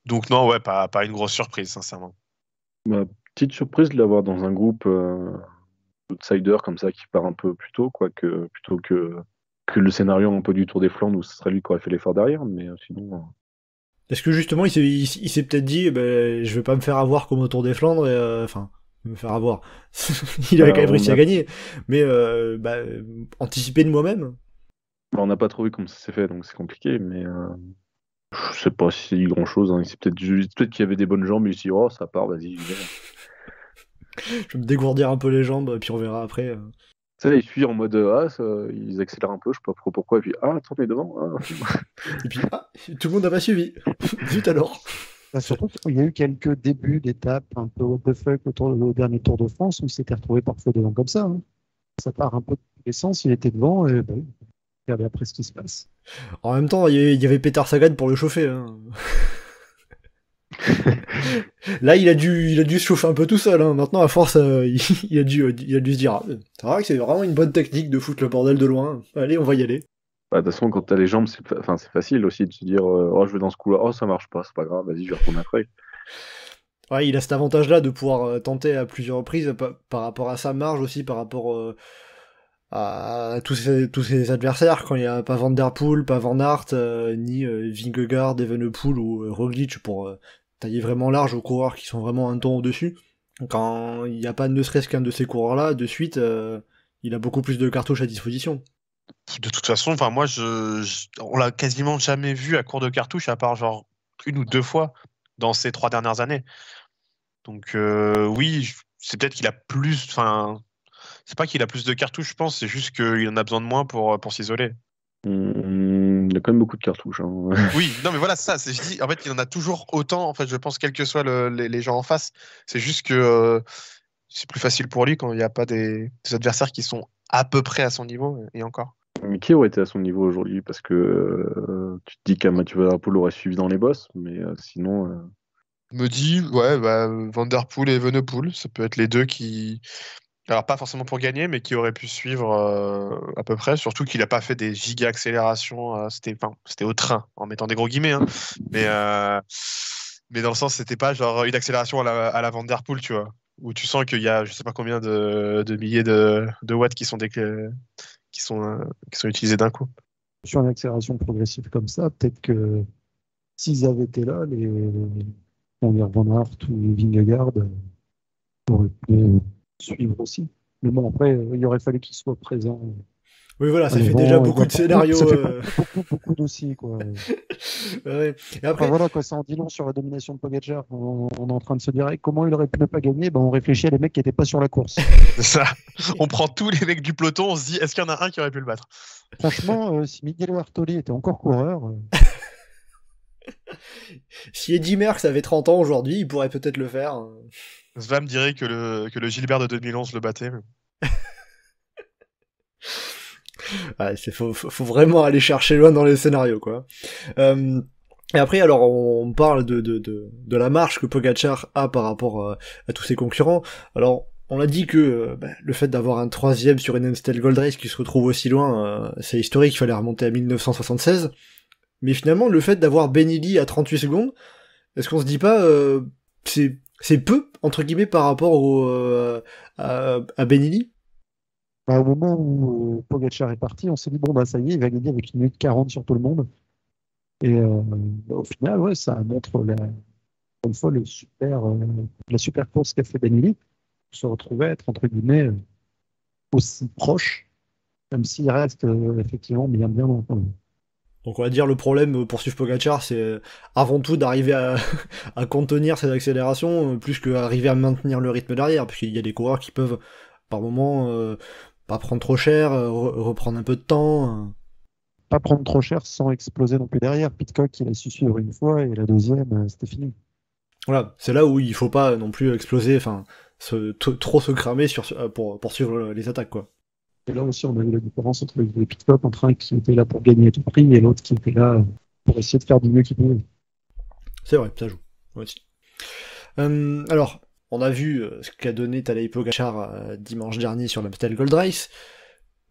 donc, non, ouais, pas une grosse surprise, sincèrement. Ma petite surprise de l'avoir dans un groupe outsider comme ça qui part un peu plus tôt, quoi, plutôt que le scénario un peu du Tour des Flandres où ce serait lui qui aurait fait l'effort derrière, mais sinon. Est-ce que justement il s'est peut-être dit je vais pas me faire avoir comme au Tour des Flandres, me faire avoir. Il avait quand même réussi à gagner, mais anticiper de moi-même. On n'a pas trop vu comment ça s'est fait, donc c'est compliqué, mais je sais pas si c'est grand chose. Hein. C'est peut-être qu'il y avait des bonnes jambes, mais il s'est dit, oh, ça part, vas-y, j'y vais. Je vais me dégourdir un peu les jambes, puis on verra après. Tu sais, ils suivent en mode ils accélèrent un peu, je sais pas trop pourquoi, et puis attends, t'es devant. Et puis, tout le monde n'a pas suivi. Zut alors. Surtout qu'il y a eu quelques débuts d'étapes un peu what the fuck au dernier Tour de France où il s'était retrouvé parfois devant comme ça. Hein. Ça part un peu de tous les sens, il était devant et regardez après ce qui se passe. En même temps, il y avait Peter Sagan pour le chauffer. Hein. Là, il a dû se chauffer un peu tout seul. Hein. Maintenant, à force, il a dû se dire c'est vrai que c'est vraiment une bonne technique de foutre le bordel de loin. Allez, on va y aller. De toute façon, quand t'as les jambes, c'est facile aussi de se dire oh, je vais dans ce coup-là, oh, ça marche pas, c'est pas grave, vas-y, je vais retourner après. Ouais, il a cet avantage-là de pouvoir tenter à plusieurs reprises par rapport à sa marge aussi, par rapport à tous ses adversaires, quand il n'y a pas Van Der Poel, pas Van Aert, ni Vingegaard, Evenepoel ou Roglic pour tailler vraiment large aux coureurs qui sont vraiment un ton au-dessus. Quand il n'y a pas ne serait-ce qu'un de ces coureurs-là, de suite, il a beaucoup plus de cartouches à disposition. De toute façon, moi, on l'a quasiment jamais vu à court de cartouches, à part genre 1 ou 2 fois dans ces 3 dernières années. Donc oui, c'est peut-être qu'il a plus. C'est pas qu'il a plus de cartouches, je pense, c'est juste qu'il en a besoin de moins pour s'isoler. Il a quand même beaucoup de cartouches. Hein. Oui, non mais voilà, ça, je dis, en fait, il en a toujours autant, en fait, je pense, quels que soient les gens en face. C'est juste que c'est plus facile pour lui quand il n'y a pas des adversaires qui sont à peu près à son niveau, et encore. Mais qui aurait été à son niveau aujourd'hui? Parce que tu te dis qu'un Mathieu Van Der Poel aurait suivi dans les bosses, mais sinon... Me dit, ouais, Van Der Poel et Evenepoel, ça peut être les deux qui... Alors, pas forcément pour gagner, mais qui auraient pu suivre à peu près. Surtout qu'il n'a pas fait des giga accélérations. C'était au train, en mettant des gros guillemets. Hein. Mais dans le sens, c'était pas genre une accélération à la Van Der Poel, tu vois. Où tu sens qu'il y a je sais pas combien de milliers de watts qui sont utilisés d'un coup. Sur une accélération progressive comme ça, peut-être que s'ils avaient été là, les Van Aert ou Vingegaard auraient pu suivre aussi. Mais bon, après, il aurait fallu qu'ils soient présents. Oui, voilà, ça fait déjà beaucoup de scénarios. Ça fait beaucoup dossiers, quoi. Ouais. Et après, voilà, quoi, ça en dit long sur la domination de Pogacar. On est en train de se dire comment il aurait pu ne pas gagner. On réfléchit à les mecs qui n'étaient pas sur la course. C'est ça. On prend tous les mecs du peloton, on se dit est-ce qu'il y en a un qui aurait pu le battre? Franchement, si Miguel Bartoli était encore coureur. Si Eddy Merckx avait 30 ans aujourd'hui, il pourrait peut-être le faire. Svam dirait que le Gilbert de 2011 le battait. Ouais, faut vraiment aller chercher loin dans les scénarios, quoi. Et après, alors, on parle de la marche que Pogacar a par rapport à tous ses concurrents. Alors, on a dit que le fait d'avoir un 3e sur une Amstel Gold Race qui se retrouve aussi loin, c'est historique, il fallait remonter à 1976. Mais finalement, le fait d'avoir Benili à 38 secondes, est-ce qu'on se dit pas c'est peu, entre guillemets, par rapport à Benili? Au moment où Pogacar est parti, on s'est dit, ça y est, il va gagner avec 1 minute 40 sur tout le monde. Et au final, ouais, ça montre une fois la super course qu'a fait Benili, pour se retrouver à être, entre guillemets, aussi proche, même s'il reste effectivement bien dans le temps. Donc on va dire le problème pour suivre Pogacar, c'est avant tout d'arriver à contenir ses accélérations, plus qu'arriver à maintenir le rythme derrière, puisqu'il y a des coureurs qui peuvent, par moment, pas prendre trop cher, reprendre un peu de temps. Pas prendre trop cher sans exploser non plus derrière. Pitcock, il a su suivre une fois, et la deuxième, c'était fini. Voilà, c'est là où il faut pas non plus exploser, trop se cramer pour suivre les attaques, quoi. Et là aussi, on a vu la différence entre les Pitcock, entre un qui était là pour gagner à tout prix et l'autre qui était là pour essayer de faire du mieux qu'il pouvait. C'est vrai, ça joue, aussi. Alors, on a vu ce qu'a donné Tadej Pogacar dimanche dernier sur l'Amstel Gold Race.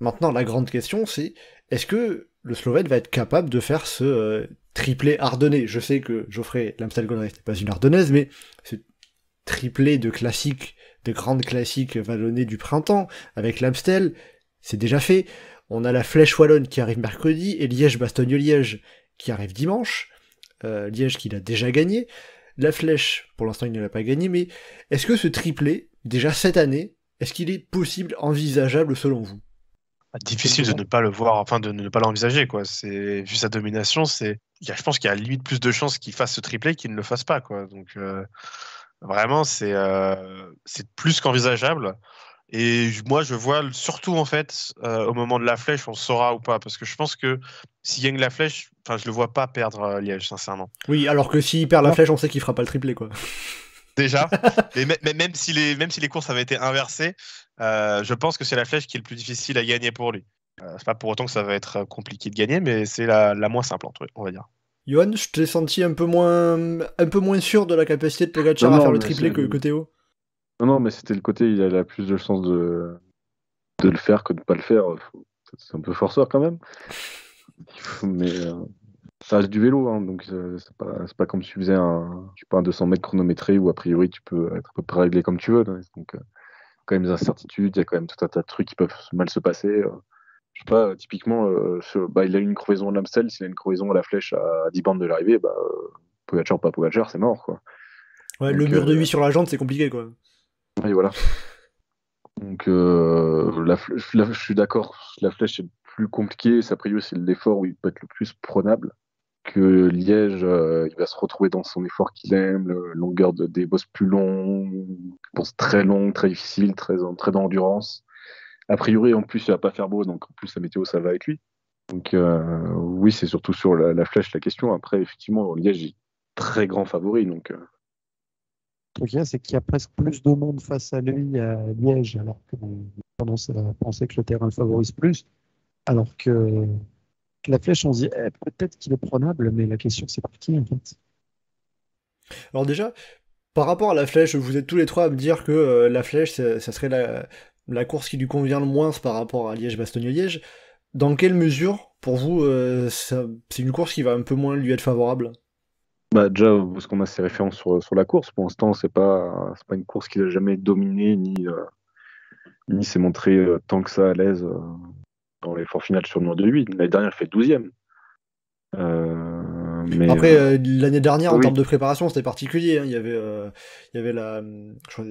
Maintenant, la grande question, c'est est-ce que le Slovène va être capable de faire ce triplé ardennais? Je sais que Geoffrey, l'Amstel Gold Race n'est pas une ardennaise, mais ce triplé de classiques, de grandes classiques vallonnées du printemps, avec l'Amstel, c'est déjà fait. On a la Flèche Wallonne qui arrive mercredi, et Liège-Bastogne-Liège qui arrive dimanche. Liège qu'il a déjà gagné. La Flèche, pour l'instant, il ne l'a pas gagné, mais est-ce que ce triplé, déjà cette année, est-ce qu'il est possible, envisageable selon vous? Difficile de ne pas le voir, de ne pas l'envisager, quoi. Vu sa domination, je pense qu'il y a limite plus de chances qu'il fasse ce triplé qu'il ne le fasse pas, quoi. Donc, Vraiment, c'est plus qu'envisageable. Et moi, je vois surtout, en fait, au moment de la flèche, on saura ou pas. Parce que je pense que s'il gagne la flèche, enfin, je le vois pas perdre Liège, sincèrement. Oui, alors que s'il perd la Non. flèche, on sait qu'il fera pas le triplé, quoi. Déjà. Mais même si les courses avaient été inversées, je pense que c'est la flèche qui est le plus difficile à gagner pour lui. C'est pas pour autant que ça va être compliqué de gagner, mais c'est la moins simple, on va dire. Johan, je t'ai senti un peu moins sûr de la capacité de Pogacar Non, à non, faire le mais triplé c'est- que Théo. Non, mais c'était le côté, il a plus de chances de le faire que de pas le faire. C'est un peu forceur quand même. Mais ça reste du vélo, hein, donc c'est pas comme si tu faisais je sais pas, un 200 mètres chronométré où a priori tu peux être à peu près réglé comme tu veux. Donc, quand même des incertitudes, il y a quand même tout un tas de trucs qui peuvent mal se passer. Je sais pas, typiquement, il a eu une crevaison à l'Amstel, s'il a une crevaison à la flèche à 10 bandes de l'arrivée, Pogacar ou pas Pogacar, c'est mort, quoi. Ouais, le Donc, mur de 8 sur la jante, c'est compliqué, quoi. oui, voilà. Donc, je suis d'accord, la flèche est plus compliquée, a priori c'est l'effort où il peut être le plus prenable. Que Liège, il va se retrouver dans son effort qu'il aime, longueur des bosses plus longues, je pense très longue, très difficile, très d'endurance. A priori, en plus, il va pas faire beau, donc en plus, la météo, ça va avec lui. Donc, oui, c'est surtout sur la flèche la question. Après, effectivement, Liège est très grand favori. Donc, Le truc, c'est qu'il y a presque plus de monde face à lui à Liège, alors qu'on a tendance à penser que le terrain le favorise plus. Alors que la flèche, on se dit, peut-être qu'il est prenable, mais la question, c'est par qui, en fait. Alors déjà, par rapport à la flèche, vous êtes tous les trois à me dire que la flèche, ça serait la course qui lui convient le moins par rapport à Liège-Bastogne-Liège. Dans quelle mesure, pour vous, c'est une course qui va un peu moins lui être favorable? déjà, parce qu'on a ses références sur la course, pour l'instant, c'est pas une course qu'il a jamais dominée, ni s'est montré tant que ça à l'aise dans l'effort final sur le Nord de 8. L'année dernière, il fait 12e. Mais Après, l'année dernière, en oui. termes de préparation, c'était particulier, hein. Il y avait je crois,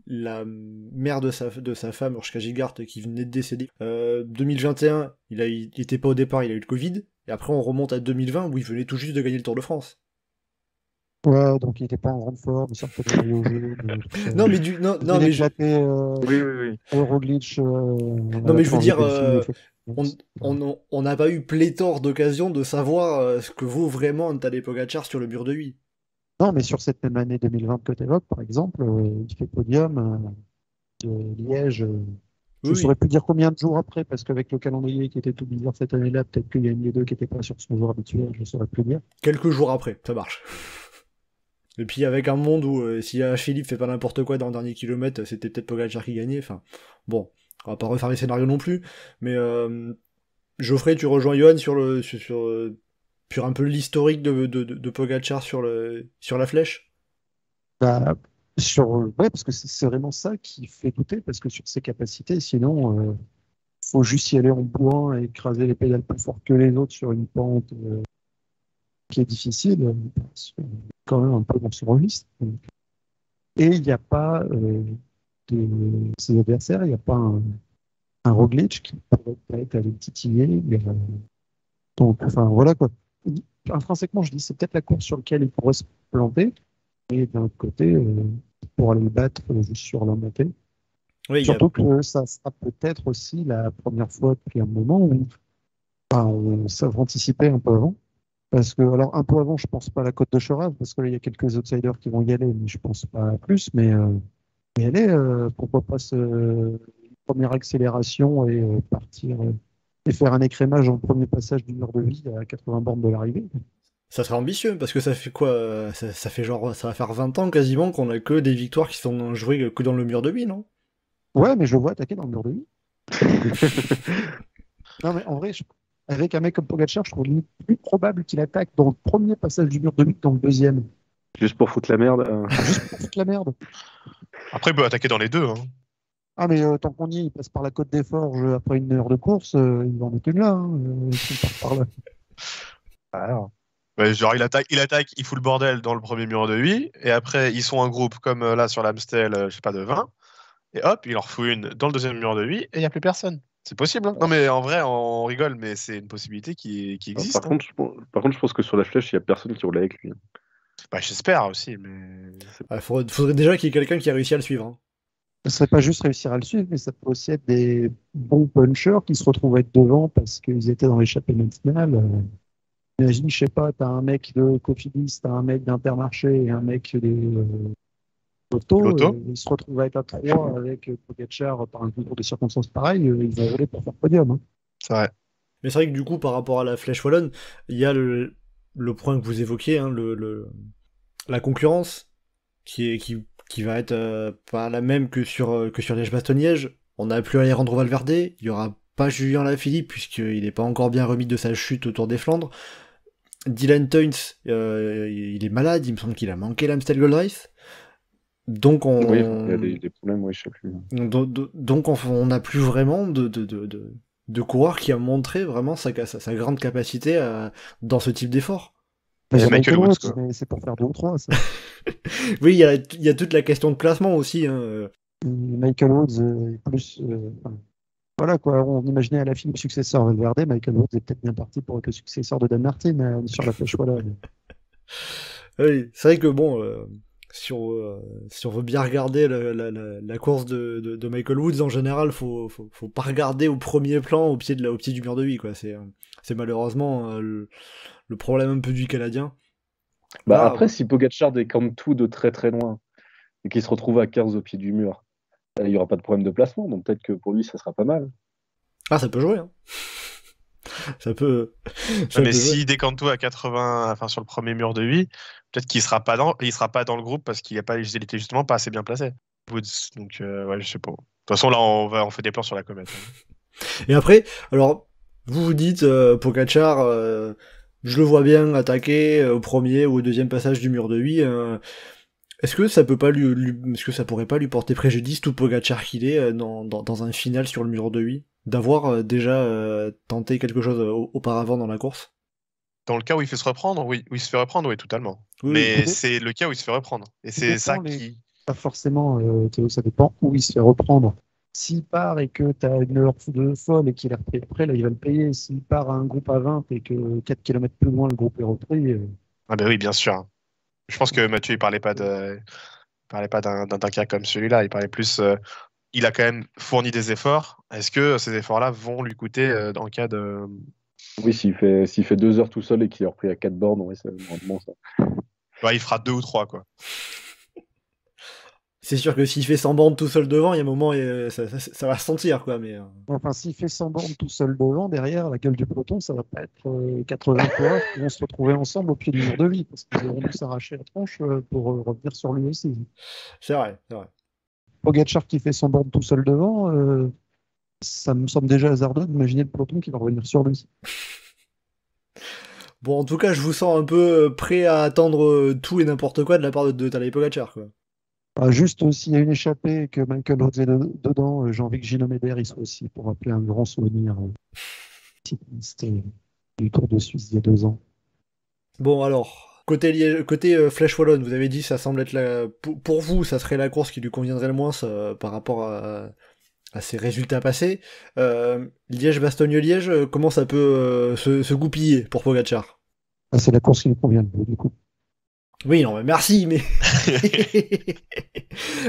la mère de sa femme, Urshka Gigart, qui venait de décéder. 2021, il était pas au départ, il a eu le Covid. Et après, on remonte à 2020, où il venait tout juste de gagner le Tour de France. Ouais, donc il n'était pas en grande forme, il sortait de maillot jaune. Non, mais Il venait éclater Oui. Roglic. Non, mais je veux dire, on... on n'a pas eu pléthore d'occasions de savoir ce que vaut vraiment un Tadej Pogacar sur le mur de 8. Non, mais sur cette même année 2020 que tu évoques, par exemple, il fait podium de Liège. Je ne Oui. saurais plus dire combien de jours après, parce qu'avec le calendrier qui était tout bizarre cette année-là, peut-être qu'il y a une des deux qui n'était pas sur son jour habituel, je ne saurais plus dire. Quelques jours après, ça marche. Et puis avec un monde où si Philippe fait pas n'importe quoi dans le dernier kilomètre, c'était peut-être Pogacar qui gagnait. Enfin, bon, on va pas refaire les scénarios non plus. Mais Geoffrey, tu rejoins Johan sur un peu l'historique de Pogacar sur la flèche. Bah, ouais, parce que c'est vraiment ça qui fait douter, parce que sur ses capacités, sinon, faut juste y aller en bourrin et écraser les pédales plus fort que les autres sur une pente qui est difficile, parce qu'on est quand même un peu dans son registre. Et il n'y a pas de ses adversaires, il n'y a pas un Roglic qui pourrait peut-être aller titiller. Donc, enfin, voilà quoi. Intrinsèquement, je dis, c'est peut-être la course sur laquelle il pourrait se planter, et d'un autre côté, pour aller le battre juste sur la montée. Oui, Surtout que ça sera peut-être aussi la première fois depuis un moment où on savait anticiper un peu avant. Parce que, alors, un peu avant, je pense pas à la Côte de Chorave, parce qu'il y a quelques outsiders qui vont y aller, mais je pense pas à plus. Mais aller, pourquoi pas première accélération et partir et faire un écrémage en premier passage du mur de vie à 80 bornes de l'arrivée. ça serait ambitieux, parce que ça fait quoi ça fait genre, ça va faire 20 ans quasiment qu'on a que des victoires qui sont jouées que dans le mur de 8, non? Ouais, mais je le vois attaquer dans le mur de vie. Non, mais en vrai, avec un mec comme Pogacar, je trouve plus probable qu'il attaque dans le premier passage du mur de vie que dans le deuxième. Juste pour foutre la merde. Juste pour foutre la merde. Après, il peut attaquer dans les deux. Hein. Ah, mais tant qu'on y est, il passe par la Côte des Forges après une heure de course, il va en mettre une là. Il part par là. Alors. Ouais, genre, il attaque, il fout le bordel dans le premier mur de 8, et après, ils sont en groupe, comme là sur l'Amstel, je sais pas, de 20, et hop, il en refout une dans le deuxième mur de 8, et il n'y a plus personne. C'est possible. Hein. Non, mais en vrai, on rigole, mais c'est une possibilité qui existe. Par contre, je pense que sur la flèche, il n'y a personne qui roule avec lui. Bah, j'espère aussi, mais. Il faudrait déjà qu'il y ait quelqu'un qui a réussi à le suivre. Hein. Ce serait pas juste réussir à le suivre, mais ça peut aussi être des bons punchers qui se retrouvent à être devant parce qu'ils étaient dans l'échappée matinale. Imagine, je sais pas, t'as un mec de Cofidis, t'as un mec d'Intermarché et un mec de Lotto. Ils se retrouvent à être à 3 avec Pogacar par un concours de circonstances pareilles. Ils vont rouler pour faire podium. Hein. C'est vrai. Mais c'est vrai que du coup, par rapport à la Flèche Wallonne, il y a le point que vous évoquiez, hein, la concurrence qui va être pas la même que sur Liège-Bastogne-Liège. On n'a plus Alejandro Valverde, il n'y aura pas Julien Lafilippe puisqu'il n'est pas encore bien remis de sa chute autour des Flandres. Dylan Teuns, il est malade, il me semble qu'il a manqué l'Amstel Gold Race. Donc Oui, il y a des problèmes, oui, je sais plus. Donc on n'a plus vraiment de coureur qui a montré vraiment sa grande capacité dans ce type d'effort. Il y a Michael Woods, quoi. Mais c'est pour faire 2 ou 3, ça. Oui, il y a toute la question de classement aussi. Hein. Michael Woods est plus... voilà, quoi. On imaginait à la fin le successeur Valverde. Michael Woods est peut-être bien parti pour être le successeur de Dan Martin sur la Flèche Wallonne. Oui, c'est vrai que bon... Si on veut bien regarder la course de Michael Woods, en général, faut pas regarder au premier plan, au pied du mur de vie, quoi. C'est malheureusement le problème un peu du Canadien. Après, si Pogacar décante tout de très très loin et qu'il se retrouve à 15 au pied du mur, il n'y aura pas de problème de placement, donc peut-être que pour lui, ça sera pas mal. Ah, ça peut jouer, hein. Ça peut. Mais s'il décante tout à 80, enfin sur le premier mur de 8, peut-être qu'il sera pas dans le groupe parce qu'il était justement pas assez bien placé. Woods, donc ouais, je sais pas. De toute façon, là, on fait des plans sur la comète. Et après, alors, vous dites Pogacar, je le vois bien attaquer au premier ou au deuxième passage du mur de 8. Est-ce que ça peut pas est-ce que ça pourrait pas lui porter préjudice, tout Pogacar qu'il est dans un final sur le mur de 8, d'avoir déjà tenté quelque chose auparavant dans la course? Dans le cas où il fait se reprendre, oui. Où il se fait reprendre, oui, totalement. Oui, mais c'est le cas où il se fait reprendre. Et c'est ça qui... Pas forcément, Théo, ça dépend où il se fait reprendre. S'il part et que tu as une heure de folle et qu'il est repris après, là, il va le payer. S'il part à un groupe à 20 et que 4 km plus loin, le groupe est repris... Ah ben oui, bien sûr. Je pense que Mathieu, il parlait pas d'un cas comme celui-là. Il parlait plus... il a quand même fourni des efforts. Est-ce que ces efforts-là vont lui coûter en cas de... Oui, s'il fait 2 heures tout seul et qu'il est repris à 4 bornes, oui, c'est vraiment ça. Ouais, il fera 2 ou 3, quoi. C'est sûr que s'il fait 100 bornes tout seul devant, il y a un moment, ça va se sentir, quoi. Mais... Enfin, s'il fait 100 bornes tout seul devant, derrière, la gueule du peloton, ça va pas être 80 coureurs qui vont se retrouver ensemble au pied du mur de vie, parce qu'ils auront dû s'arracher la tronche pour revenir sur lui aussi. C'est vrai, c'est vrai. Pogacar qui fait 100 bornes tout seul devant, ça me semble déjà hasardeux d'imaginer le peloton qui va revenir sur lui. Bon, en tout cas, je vous sens un peu prêt à attendre tout et n'importe quoi de la part de Tadej Pogacar, quoi. Juste s'il y a une échappée et que Michael Woods est dedans, j'ai envie que Gino Meder y soit aussi pour rappeler un grand souvenir du Tour de Suisse il y a 2 ans. Bon, alors, côté Flèche Wallonne, vous avez dit ça semble être pour vous, ça serait la course qui lui conviendrait le moins par rapport à ses résultats passés. Liège-Bastogne-Liège, comment ça peut se goupiller pour Pogacar? C'est la course qui lui convient, du coup. Oui, non, mais merci, mais...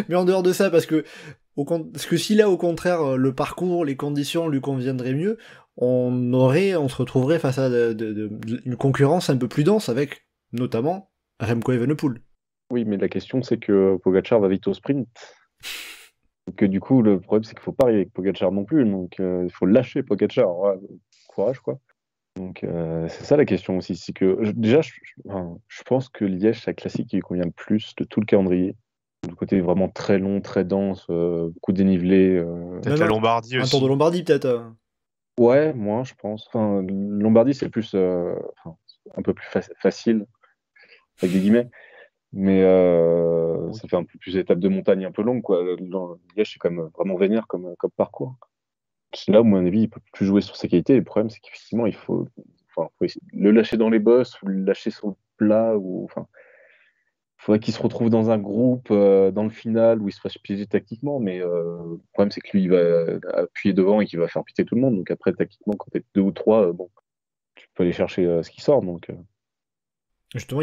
mais en dehors de ça, parce que si là, au contraire, le parcours, les conditions lui conviendraient mieux, on se retrouverait face à une concurrence un peu plus dense avec, notamment, Remco Evenepoel. Oui, mais la question, c'est que Pogacar va vite au sprint. Donc du coup, le problème, c'est qu'il faut pas arriver avec Pogacar non plus, donc il faut lâcher Pogacar. Ouais, courage, quoi. Donc c'est ça la question aussi, c'est que déjà je pense que Liège c'est la classique qui lui convient le plus de tout le calendrier. Du côté vraiment très long, très dense, beaucoup dénivelé. Peut-être la Lombardie aussi. Un Tour de Lombardie peut-être. Ouais, moi je pense. Enfin, Lombardie c'est plus un peu plus facile avec des guillemets, mais ça fait un peu plus étape de montagne un peu longue quoi. Liège c'est quand même vraiment vénère comme parcours. C'est là où, à mon avis, il peut plus jouer sur ses qualités. Le problème, c'est qu'effectivement, il faut le lâcher dans les bosses, ou le lâcher sur le plat, il faudrait qu'il se retrouve dans un groupe, dans le final, où il se fasse piéger tactiquement. Mais le problème, c'est que lui, il va appuyer devant et qu'il va faire piter tout le monde. Donc après, tactiquement, quand t'es 2 ou 3, bon, tu peux aller chercher ce qui sort. Donc, Justement,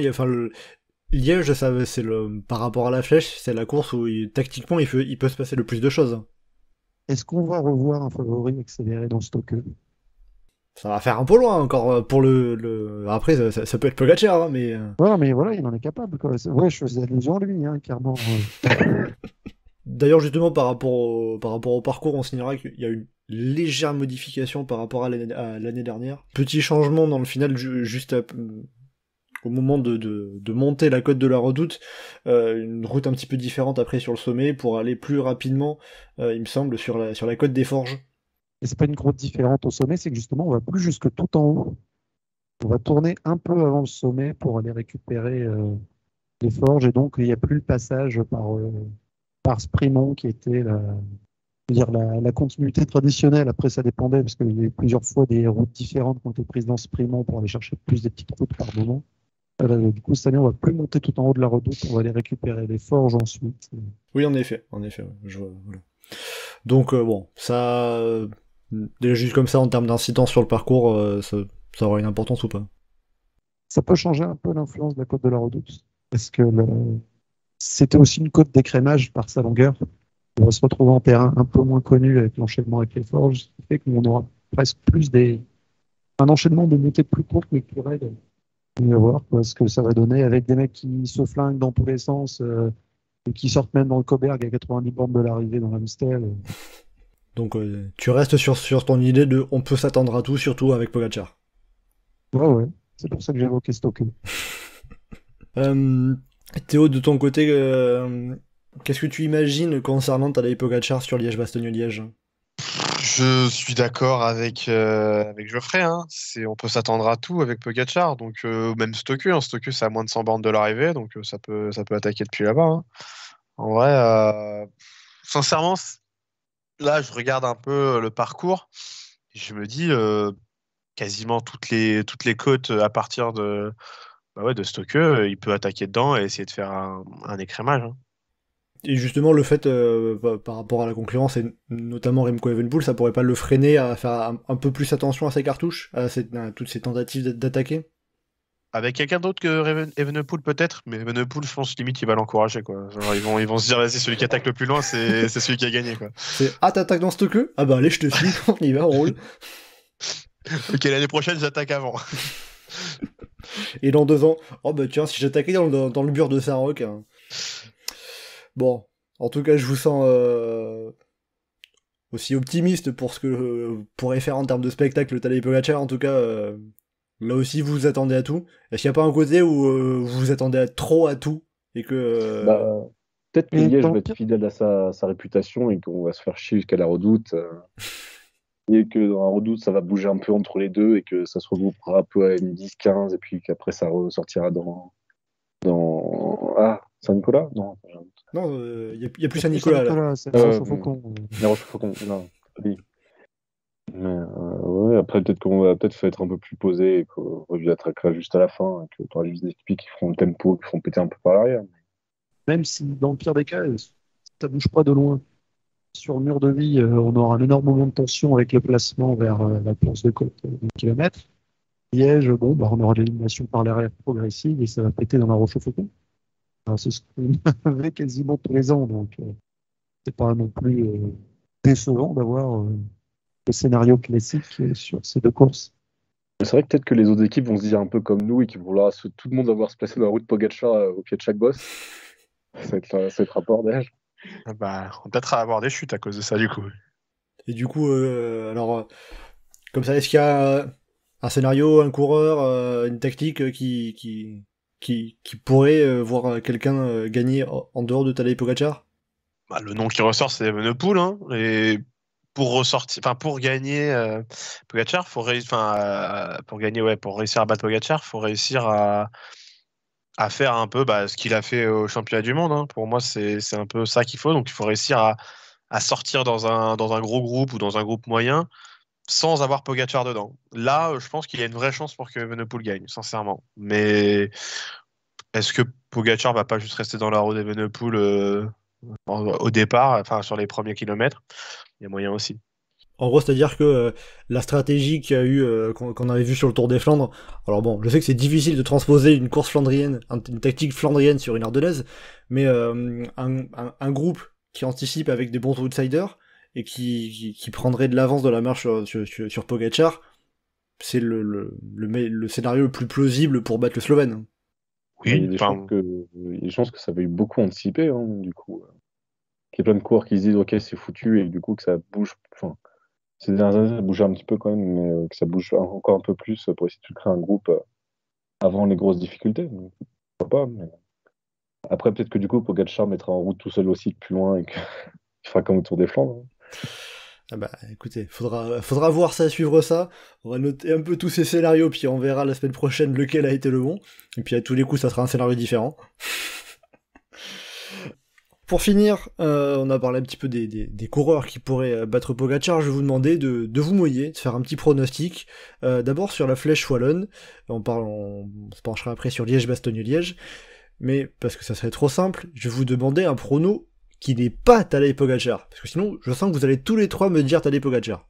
Liège, ça, c'est par rapport à la flèche, c'est la course où tactiquement il peut se passer le plus de choses. Est-ce qu'on va revoir un favori accéléré dans Stoke? Ça va faire un peu loin encore pour Après, ça peut être Pogacar, hein, mais... Ouais, mais voilà, il en est capable, quoi. Ouais, je faisais allusion à lui, hein, clairement. D'ailleurs, justement, par rapport au parcours, on signalera qu'il y a une légère modification par rapport à l'année dernière. Petit changement dans le final, juste au moment de monter la côte de la Redoute, une route un petit peu différente après sur le sommet pour aller plus rapidement, il me semble, sur la côte des Forges. Et c'est pas une route différente au sommet, c'est que justement, on va plus jusque tout en haut. On va tourner un peu avant le sommet pour aller récupérer les Forges, et donc il n'y a plus le passage par Sprimont qui était la continuité traditionnelle. Après, ça dépendait parce qu'il y a eu plusieurs fois des routes différentes qui ont été prises dans Sprimont pour aller chercher plus des petites routes par moment. Du coup, cette année, on va plus monter tout en haut de la Redoute, on va aller récupérer les Forges ensuite. Oui, en effet, ouais, voilà. Donc bon, ça, déjà juste comme ça en termes d'incidence sur le parcours, ça aura une importance ou pas? Ça peut changer un peu l'influence de la côte de la Redoute, parce que c'était aussi une côte d'écrémage par sa longueur. On va se retrouver en terrain un peu moins connu avec l'enchaînement avec les Forges, ce qui fait qu'on aura presque plus un enchaînement de montées plus courtes mais plus raides. On va voir ce que ça va donner avec des mecs qui se flinguent dans tous les sens et qui sortent même dans le Coberg à 90 bornes de l'arrivée dans la Mistel. Donc tu restes sur ton idée de on peut s'attendre à tout, surtout avec Pogacar. Ouais, c'est pour ça que j'ai évoqué Stoke. Théo, de ton côté, qu'est-ce que tu imagines concernant Tadej Pogacar sur Liège-Bastogne-Liège? Je suis d'accord avec Geoffrey. Hein. On peut s'attendre à tout avec Pogacar. Donc, même Stoke. Hein. Stoke, c'est à moins de 100 bornes de l'arrivée. Donc, ça peut attaquer depuis là-bas. Hein. En vrai, sincèrement, là, je regarde un peu le parcours. Et je me dis, quasiment toutes les côtes à partir de Stoke, il peut attaquer dedans et essayer de faire un écrémage. Hein. Et justement, le fait, par rapport à la concurrence, et notamment Remco Evenepoel, ça pourrait pas le freiner à faire un peu plus attention à ses cartouches, à toutes ces tentatives d'attaquer? Avec quelqu'un d'autre que Evenepoel peut-être, mais Evenepoel, je pense limite il va l'encourager quoi. Genre, ils vont se dire vas-y, celui qui attaque le plus loin, c'est celui qui a gagné quoi. T'attaques dans ce queue? Ah bah allez, je te suis, on y va, on roule. Ok, l'année prochaine j'attaque avant. Et dans 2 ans, oh bah tiens, si j'attaquais dans le bure de Saint-Roch. Hein. Bon, en tout cas, je vous sens aussi optimiste pour ce que pourrait faire en termes de spectacle Tadej Pogacar. En tout cas, là aussi, vous vous attendez à tout. Est-ce qu'il n'y a pas un côté où vous vous attendez trop à tout et que peut-être que Liège va être fidèle à sa réputation et qu'on va se faire chier jusqu'à la Redoute. Et que dans la Redoute, ça va bouger un peu entre les deux et que ça se regroupera un peu à une 10-15 et puis qu'après ça ressortira dans Saint-Nicolas? Non, il y a plus Saint-Nicolas là. C'est la Rochefaucon. La Rochefaucon, non. Oui. Mais ouais, après peut-être qu'on va être un peu plus posé et qu'on attaquera juste à la fin, et que tu auras des équipes qui feront le tempo, qui feront péter un peu par l'arrière. Même si dans le pire des cas, ça bouge pas de loin. Sur le mur de vie, on aura un énorme moment de tension avec le placement vers la course de côte de kilomètre. Liège, on aura l'élimination par l'arrière progressive et ça va péter dans la Rochefaucon. C'est ce qu'on avait quasiment tous les ans, donc c'est pas non plus décevant d'avoir le scénario classique sur ces 2 courses. C'est vrai que peut-être que les autres équipes vont se dire un peu comme nous et qu'ils vont vouloir tout le monde va vouloir se placer dans la route Pogacar au pied de chaque boss. Ça va être un bordel. Bah, on peut-être avoir des chutes à cause de ça, du coup. Et du coup, comme ça, est-ce qu'il y a un scénario, un coureur, une tactique qui pourrait voir quelqu'un gagner en dehors de Tadej Pogacar? Bah, le nom qui ressort, c'est Evenepoel. Hein, et pour gagner Pogacar, pour réussir à battre Pogacar, faut réussir à faire un peu ce qu'il a fait au championnat du monde. Hein. Pour moi, c'est un peu ça qu'il faut. Donc, il faut réussir à sortir dans un gros groupe ou dans un groupe moyen sans avoir Pogacar dedans. Là, je pense qu'il y a une vraie chance pour que Evenepoel gagne, sincèrement. Mais est-ce que Pogacar va pas juste rester dans la roue d'Evenepoel au départ, enfin sur les premiers kilomètres? Il y a moyen aussi. En gros, c'est-à-dire que la stratégie qu'il y a eu, qu'on avait vu sur le Tour des Flandres, alors bon, je sais que c'est difficile de transposer une course flandrienne, une tactique flandrienne sur une ardennaise, mais un groupe qui anticipe avec des bons outsiders et qui prendrait de l'avance de la marche sur Pogačar, c'est le scénario le plus plausible pour battre le Slovène. Il y a des chances que ça va eu beaucoup anticiper, hein, du coup. Il y a plein de coureurs qui se disent ok, c'est foutu, et du coup que ça bouge. Enfin, ces dernières années, ça bougeait un petit peu quand même, mais que ça bouge encore un peu plus pour essayer de créer un groupe avant les grosses difficultés. Donc, pourquoi pas, mais... Après, peut-être que du coup, Pogačar mettra en route tout seul aussi plus loin et qu'il fera comme au Tour des Flandres. Ah bah écoutez, faudra voir ça, suivre ça. On va noter un peu tous ces scénarios, puis on verra la semaine prochaine lequel a été le bon. Et puis à tous les coups, ça sera un scénario différent. Pour finir, on a parlé un petit peu des coureurs qui pourraient battre Pogačar. Je vais vous demander de vous mouiller, de faire un petit pronostic. D'abord sur la Flèche Wallonne. On se penchera après sur Liège-Bastogne-Liège. Mais parce que ça serait trop simple, je vais vous demander un prono qui n'est pas Tadej Pogačar. Parce que sinon, je sens que vous allez tous les trois me dire Tadej Pogačar.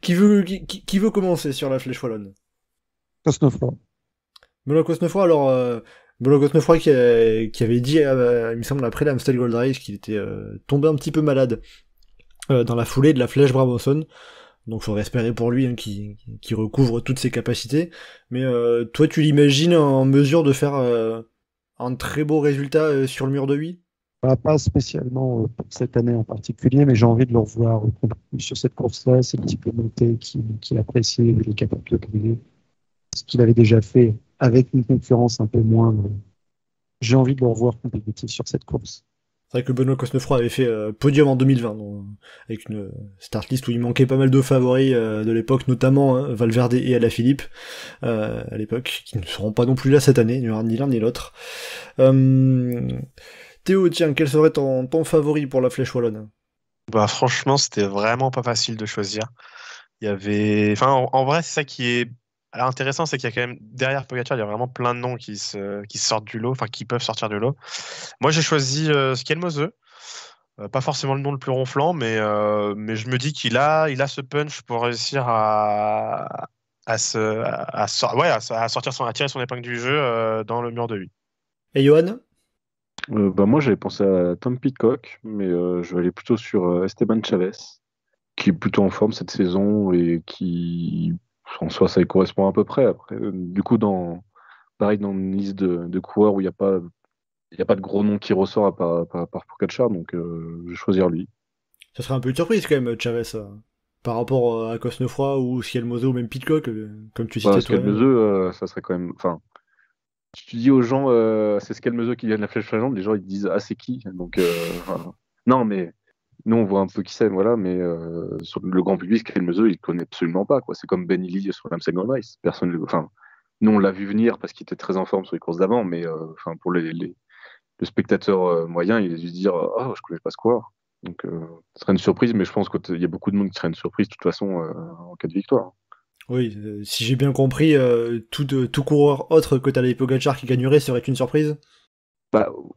Qui veut commencer sur la Flèche Wallonne? Cosnefroy. Benoît Cosnefroy, alors... Benoît Cosnefroy qui avait dit, il me semble, après l'Amstel Gold Race, qu'il était tombé un petit peu malade dans la foulée de la Flèche Brabantson. Donc faudrait espérer pour lui qu'il recouvre toutes ses capacités. Mais toi, tu l'imagines en mesure de faire un très beau résultat sur le mur de 8? Pas spécialement pour cette année en particulier, mais j'ai envie de le revoir sur cette course-là. C'est le type de montée qu'il apprécie, il est capable de griller. Ce qu'il avait déjà fait avec une concurrence un peu moindre. J'ai envie de le revoir compétitif sur cette course. C'est vrai que Benoît Cosnefroy avait fait podium en 2020, donc, avec une start list où il manquait pas mal de favoris de l'époque, notamment Valverde et Alaphilippe à l'époque, qui ne seront pas non plus là cette année, ni l'un ni l'autre. Théo, tiens, quel serait ton favori pour la Flèche Wallonne? Bah franchement, c'était vraiment pas facile de choisir. Il y avait, en vrai, c'est ça qui est intéressant, c'est qu'il y a quand même derrière Pogačar, il y a vraiment plein de noms qui sortent du lot, enfin qui peuvent sortir du lot. Moi, j'ai choisi Skelmose. Pas forcément le nom le plus ronflant, mais je me dis qu'il a ce punch pour réussir à tirer son épingle du jeu dans le mur de 8. Et Johan? Moi, j'avais pensé à Tom Pidcock, mais je vais aller plutôt sur Esteban Chavez, qui est plutôt en forme cette saison et qui, en soi, ça y correspond à peu près. Après, du coup, pareil, dans une liste de coureurs où il n'y a pas de gros nom qui ressort à part Pogačar, donc je vais choisir lui. Ça serait un peu une surprise quand même, Chavez, par rapport à Cosnefroy ou Skelmose ou même Pidcock, comme tu citais toi. Skelmose, ça serait quand même... Enfin, si tu dis aux gens c'est Skelmose qui vient de la Flèche Wallonne, les gens ils te disent c'est qui? Donc non, mais nous on voit un peu qui c'est, voilà, mais sur le grand public, Skelmose il connaît absolument pas, quoi. C'est comme Ben Illy sur l'Amstel Gold Race. Nous on l'a vu venir parce qu'il était très en forme sur les courses d'avant, mais pour le spectateur moyen, il va juste dire je connais pas ce coureur. Donc ce serait une surprise, mais je pense qu'il y a beaucoup de monde qui serait une surprise de toute façon en cas de victoire. Oui, si j'ai bien compris, tout coureur autre que Tadej Pogačar qui gagnerait serait une surprise.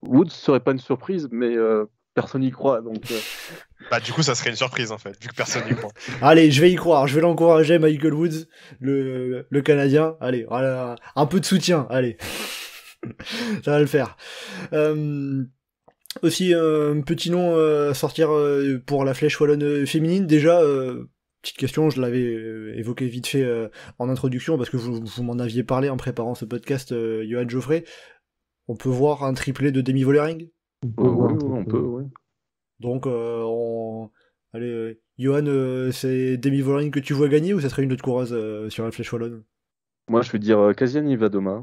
Woods serait pas une surprise, mais personne n'y croit, donc... du coup, ça serait une surprise, en fait, vu que personne n'y croit. Allez, je vais y croire, je vais l'encourager, Michael Woods, le Canadien. Allez, voilà, un peu de soutien, allez. Ça va le faire. Aussi, un petit nom à sortir pour la Flèche Wallonne féminine. Déjà, petite question, je l'avais évoqué vite fait en introduction, parce que vous m'en aviez parlé en préparant ce podcast, Johan Geoffrey. On peut voir un triplé de Demi Vollering? On peut, oui. Donc, allez, Johan, c'est Demi Vollering que tu vois gagner, ou ça serait une autre coureuse sur la Flèche Wallonne? Moi, je vais dire Kasian Ivadoma,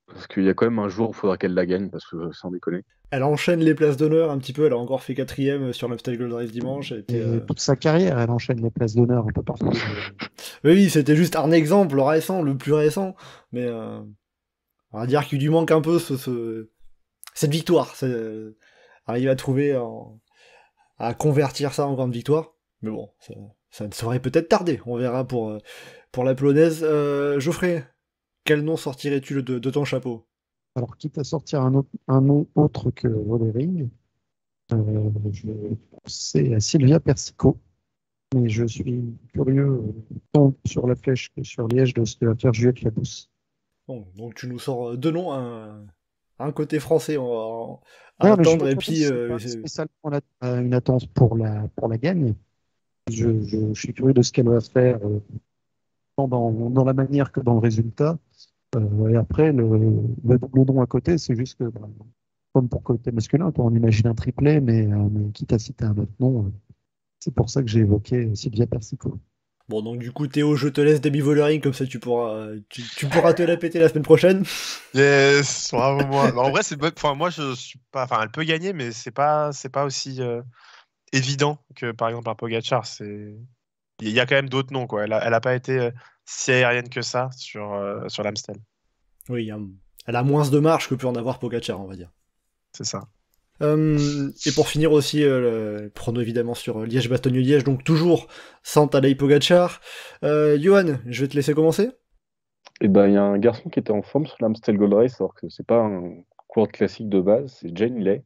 parce qu'il y a quand même un jour où il faudra qu'elle la gagne, parce que sans déconner. Elle enchaîne les places d'honneur un petit peu, elle a encore fait 4ème sur l'Amstel Gold Race dimanche. Toute sa carrière, elle enchaîne les places d'honneur un peu partout. Oui, c'était juste un exemple récent, le plus récent, mais on va dire qu'il lui manque un peu cette victoire. Arrive à trouver, à convertir ça en grande victoire, mais bon, ça ne saurait peut-être tarder, on verra pour la polonaise. Geoffrey, quel nom sortirais-tu de ton chapeau? Alors, quitte à sortir un nom autre que Vollering, je vais penser à Silvia Persico, Mais je suis curieux, tant sur la flèche que sur Liège, de ce que va faire Juliette Labousse. Bon, donc tu nous sors deux noms, un côté français à Non, mais attendre, Juliette et puis Labousse, c'est pas spécialement une attente pour la gagne. Je suis curieux de ce qu'elle va faire, tant dans la manière que dans le résultat. Et après, le double nom à côté, c'est juste que, bah, comme pour côté masculin, on imagine un triplé, mais quitte à citer un autre nom, c'est pour ça que j'ai évoqué Sylvia Persico. bon, donc du coup, Théo, je te laisse Debbie Vollering, comme ça tu pourras te la péter la semaine prochaine. Yes, bravo moi. En vrai, enfin, moi, je suis pas. Enfin, elle peut gagner, mais c'est pas aussi évident que par exemple un Pogacar. Il y a quand même d'autres noms, quoi. Elle a pas été si aérienne que ça sur l'Amstel. Oui, elle a moins de marge que peut en avoir Pogacar, on va dire. C'est ça. Et pour finir aussi, prono évidemment sur Liège-Bastogne-Liège, donc toujours sans Tadej Pogacar. Johan, je vais te laisser commencer. Et ben, il y a un garçon qui était en forme sur l'Amstel Gold Race, alors que c'est pas un coureur classique de base, c'est Jane Lay,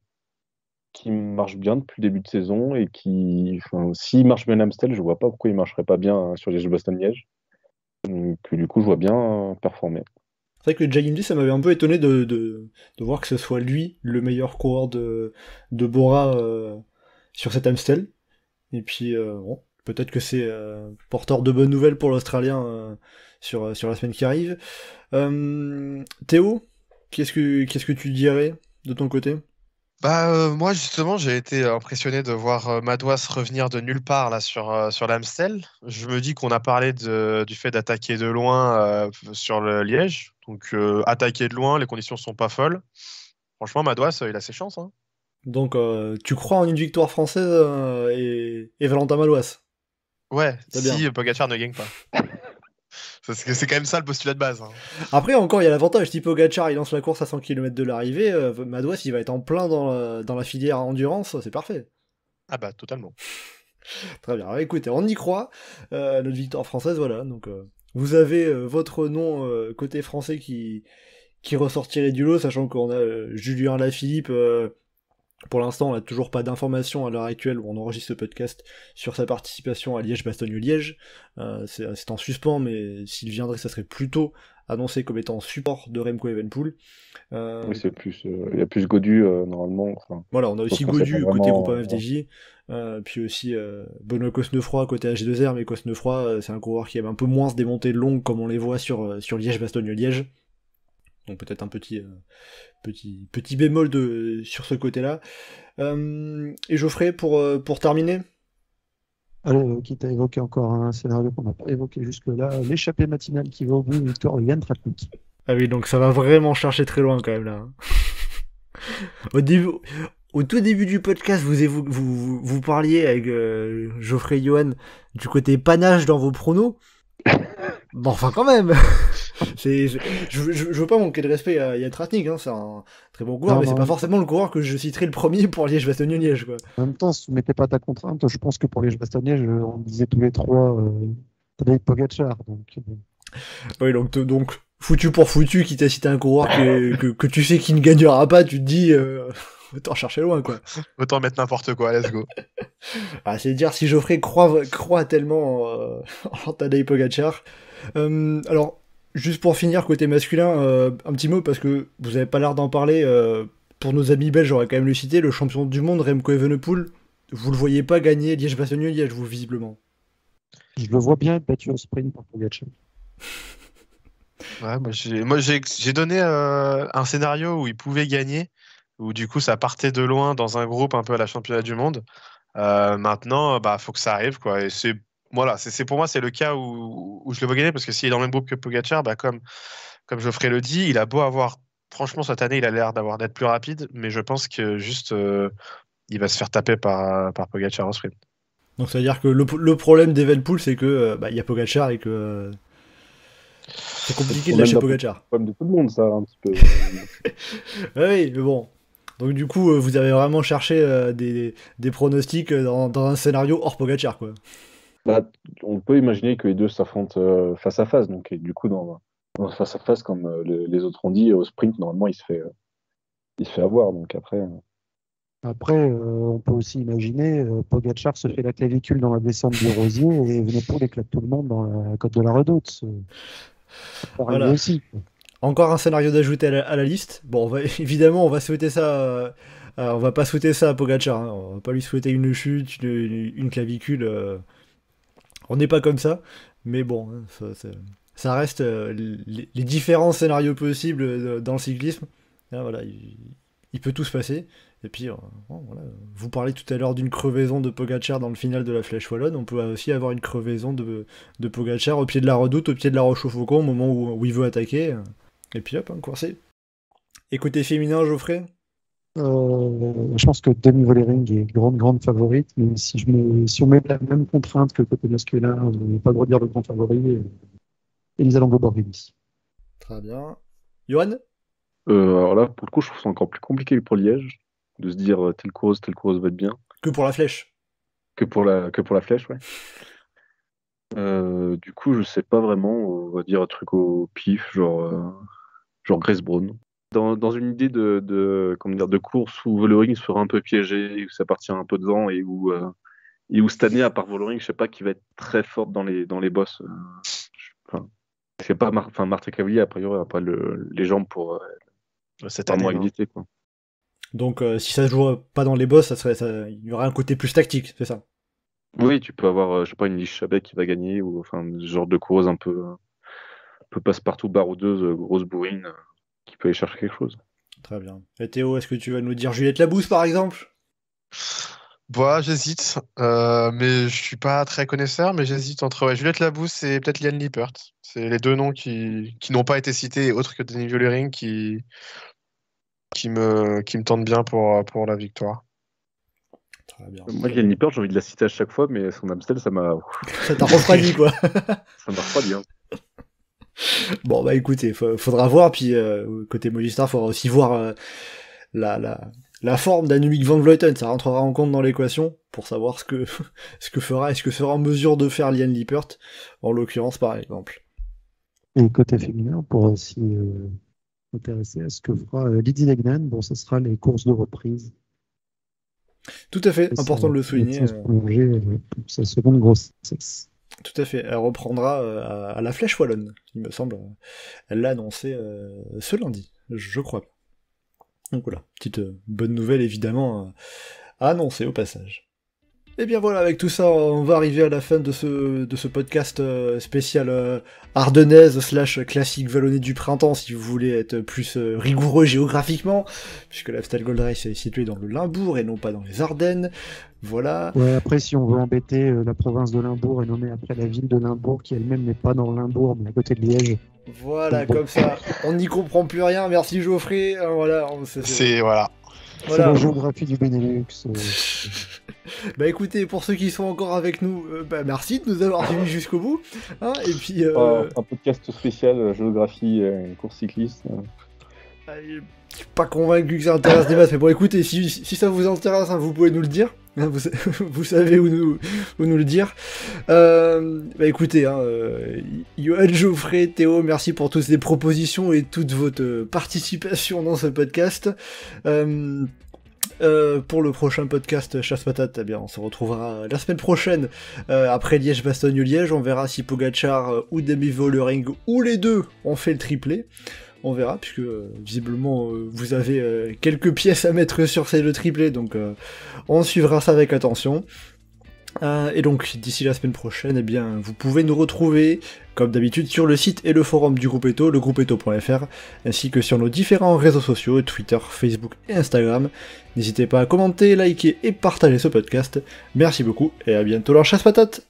qui marche bien depuis le début de saison et qui, enfin, s'il marche bien à l'Amstel, je vois pas pourquoi il marcherait pas bien sur Liège-Bastogne-Liège. Donc, du coup, je vois bien performer. C'est vrai que Jay Indy, ça m'avait un peu étonné de voir que ce soit lui le meilleur coureur de Bora sur cet Amstel. Et puis, bon, peut-être que c'est porteur de bonnes nouvelles pour l'Australien sur la semaine qui arrive. Théo, qu'est-ce que tu dirais de ton côté? Moi, justement, j'ai été impressionné de voir Madouas revenir de nulle part là sur l'Amstel. Je me dis qu'on a parlé du fait d'attaquer de loin sur le Liège. Donc, attaquer de loin, les conditions sont pas folles. Franchement, Madouas, il a ses chances, hein. Donc, tu crois en une victoire française et Valentin Madouas? Ouais, C'est si bien. Pogacar ne gagne pas. Parce que c'est quand même ça le postulat de base, hein. Après, encore, il y a l'avantage. Si Pogacar il lance la course à 100 km de l'arrivée, Madouas il va être en plein dans la filière endurance, c'est parfait. Ah bah, totalement. Très bien. Alors, écoutez, on y croit. Notre victoire française, voilà. Donc, vous avez votre nom côté français qui ressortirait du lot, sachant qu'on a Julien Lafilippe. Pour l'instant, on n'a toujours pas d'informations à l'heure actuelle où on enregistre ce podcast sur sa participation à Liège-Bastogne-Liège. C'est en suspens, mais s'il viendrait, ça serait plutôt annoncé comme étant support de Remco Evenepoel. Oui, c'est plus, il y a plus Godu normalement. Enfin, Voilà, on a je pense aussi qu'on s'attend Godu côté vraiment, Groupama FDJ, puis aussi Benoît Cosnefroy côté AG2R, mais Cosnefroy, c'est un coureur qui aime un peu moins se démonter long comme on les voit sur Liège-Bastogne-Liège. Donc peut-être un petit bémol sur ce côté-là. Et Geoffrey, pour terminer. Allez, quitte à évoquer encore un scénario qu'on n'a pas évoqué jusque-là, l'échappée matinale qui va au bout, victoire de Yann Tratnik. Ah oui, donc ça va vraiment chercher très loin quand même là. Au tout début du podcast, vous parliez avec Geoffrey et Johan du côté panache dans vos pronos. Bon, enfin quand même. Je veux pas manquer de respect à Yann Tratnik, hein, c'est un très bon coureur, mais c'est pas forcément le coureur que je citerai le premier pour Liège-Bastogne-Liège, quoi. En même temps, si tu mettais pas ta contrainte, je pense que pour Liège-Bastogne-Liège, on disait tous les trois Tadej Pogacar. Donc, oui, donc foutu pour foutu, quitte à citer un coureur que tu sais qu'il ne gagnera pas, tu te dis autant chercher loin, quoi. Autant mettre n'importe quoi, let's go. Ah, c'est dire si Geoffrey croit tellement en Tadej Pogacar. Alors, juste pour finir, côté masculin, un petit mot, parce que vous avez pas l'air d'en parler. Pour nos amis belges, j'aurais quand même le cité, le champion du monde, Remco Evenepoel. Vous le voyez pas gagner Liège-Bastogne-Liège, vous, visiblement. Je le vois bien être battu au sprint par Pogacar. Ouais, moi j'ai donné un scénario où il pouvait gagner, où du coup ça partait de loin dans un groupe un peu à la championnat du monde. Maintenant, faut que ça arrive, quoi. Et voilà, pour moi c'est le cas où je le vois gagner, parce que s'il est dans le même groupe que Pogacar, comme Geoffrey le dit, il a beau avoir, franchement cette année il a l'air d'être plus rapide, mais je pense que juste il va se faire taper par Pogacar en sprint. Donc ça veut dire que le problème d'Evenepoel, c'est que y a Pogacar et que c'est compliqué de lâcher Pogacar. C'est le problème de tout le monde, ça, un petit peu. Oui, mais bon. Donc du coup, vous avez vraiment cherché des pronostics dans un scénario hors Pogacar, quoi. On peut imaginer que les deux s'affrontent face à face, donc et du coup dans face à face, comme les autres ont dit, au sprint normalement il se fait avoir, donc après Après, on peut aussi imaginer Pogačar se fait la clavicule dans la descente du Rosier et Evenepoel éclate tout le monde dans la côte de la Redoute. Ça peut arriver aussi. Encore un scénario d'ajouter à la liste. Bon, évidemment, on va souhaiter ça. On va pas souhaiter ça à Pogačar. Hein. On va pas lui souhaiter une chute, une clavicule. On n'est pas comme ça. Mais bon, ça reste les différents scénarios possibles dans le cyclisme. Là, voilà, il peut tout se passer. Et puis, voilà. Vous parlez tout à l'heure d'une crevaison de Pogačar dans le final de la Flèche Wallonne. On peut aussi avoir une crevaison de Pogačar au pied de la Redoute, au pied de la Roche-au-Faucon, au moment où il veut attaquer. Et puis hop, coincé. Et côté féminin, Geoffrey ? Je pense que Demi Vollering est grande favorite, mais si on met la même contrainte que côté masculin, on ne peut pas redire le grand favori, Elisa Longo-Borghini. Très bien. Johan ? Alors là, pour le coup, je trouve ça encore plus compliqué que pour Liège, de se dire telle course va être bien. Que pour la Flèche. Que pour la Flèche, ouais. Du coup, je sais pas vraiment, on va dire un truc au pif, genre Grace Brown. Dans une idée de course où Vollering sera un peu piégé, où ça partira un peu devant et où cette année, à part Vollering, je sais pas qui va être très forte dans les bosses. Je sais pas, Martin Cavalier, a priori, n'a pas les jambes pour cette année éviter, quoi. Donc, si ça se joue pas dans les bosses, il y aura un côté plus tactique, c'est ça ? Oui, tu peux avoir, je sais pas, une Lise Chabet qui va gagner, ou enfin, ce genre de course un peu passe-partout, baroudeuse, grosse bourrine, qui peut aller chercher quelque chose. Très bien. Et Théo, est-ce que tu vas nous dire Juliette Labousse, par exemple ? Bah, j'hésite, mais je suis pas très connaisseur, mais j'hésite entre Juliette Labousse et peut-être Liane Lippert. C'est les deux noms qui n'ont pas été cités, autres que Demi Vollering, qui me tentent bien pour la victoire. Très bien. Moi, Liane Lippert, j'ai envie de la citer à chaque fois, mais son Amstel, ça m'a... Ça t'a refroidi, quoi. Ça m'a refroidi, hein. Bon, bah écoutez, faudra voir, puis côté Movistar, faudra aussi voir la forme d'Annemiek van Vleuten, ça rentrera en compte dans l'équation, pour savoir ce que sera en mesure de faire Liane Lippert, en l'occurrence, par exemple. Et côté féminin, on pourra aussi s'intéresser à ce que fera Lydie Legnan. Bon, ce sera les courses de reprise. Tout à fait, important de le souligner. Sa seconde grossesse. Tout à fait, elle reprendra à la Flèche Wallonne, il me semble. Elle l'a annoncé ce lundi, je crois. Donc voilà, petite bonne nouvelle évidemment à annoncer au passage. Et bien voilà, avec tout ça, on va arriver à la fin de ce podcast spécial ardennaise / classique vallonné du printemps, si vous voulez être plus rigoureux géographiquement, puisque l'Amstel Gold Race est située dans le Limbourg et non pas dans les Ardennes. Voilà. Ouais, après, si on veut embêter la province de Limbourg et nommer après la ville de Limbourg, qui elle-même n'est pas dans le Limbourg, mais à côté de Liège. Voilà, comme ça, on n'y comprend plus rien. Merci Geoffrey. Voilà, voilà. C'est la géographie du Benelux. Bah écoutez, pour ceux qui sont encore avec nous, merci de nous avoir suivis jusqu'au bout. Hein, et puis, un podcast spécial géographie course cycliste. Je suis pas convaincu que ça intéresse des masses, mais bon écoutez, si ça vous intéresse, hein, vous pouvez nous le dire. Hein, vous savez où nous le dire. Bah écoutez, hein, Johan, Geoffrey, Théo, merci pour toutes ces propositions et toute votre participation dans ce podcast. Pour le prochain podcast Chasse Patate, eh bien, on se retrouvera la semaine prochaine après Liège-Bastogne-Liège. On verra si Pogačar ou Demi Vollering ou les deux ont fait le triplé. On verra, puisque visiblement vous avez quelques pièces à mettre sur le triplé, donc on suivra ça avec attention. Et donc d'ici la semaine prochaine, eh bien, vous pouvez nous retrouver comme d'habitude sur le site et le forum du groupe Eto, legroupeeto.fr, ainsi que sur nos différents réseaux sociaux, Twitter, Facebook et Instagram. N'hésitez pas à commenter, liker et partager ce podcast. Merci beaucoup et à bientôt dans Chasse Patate.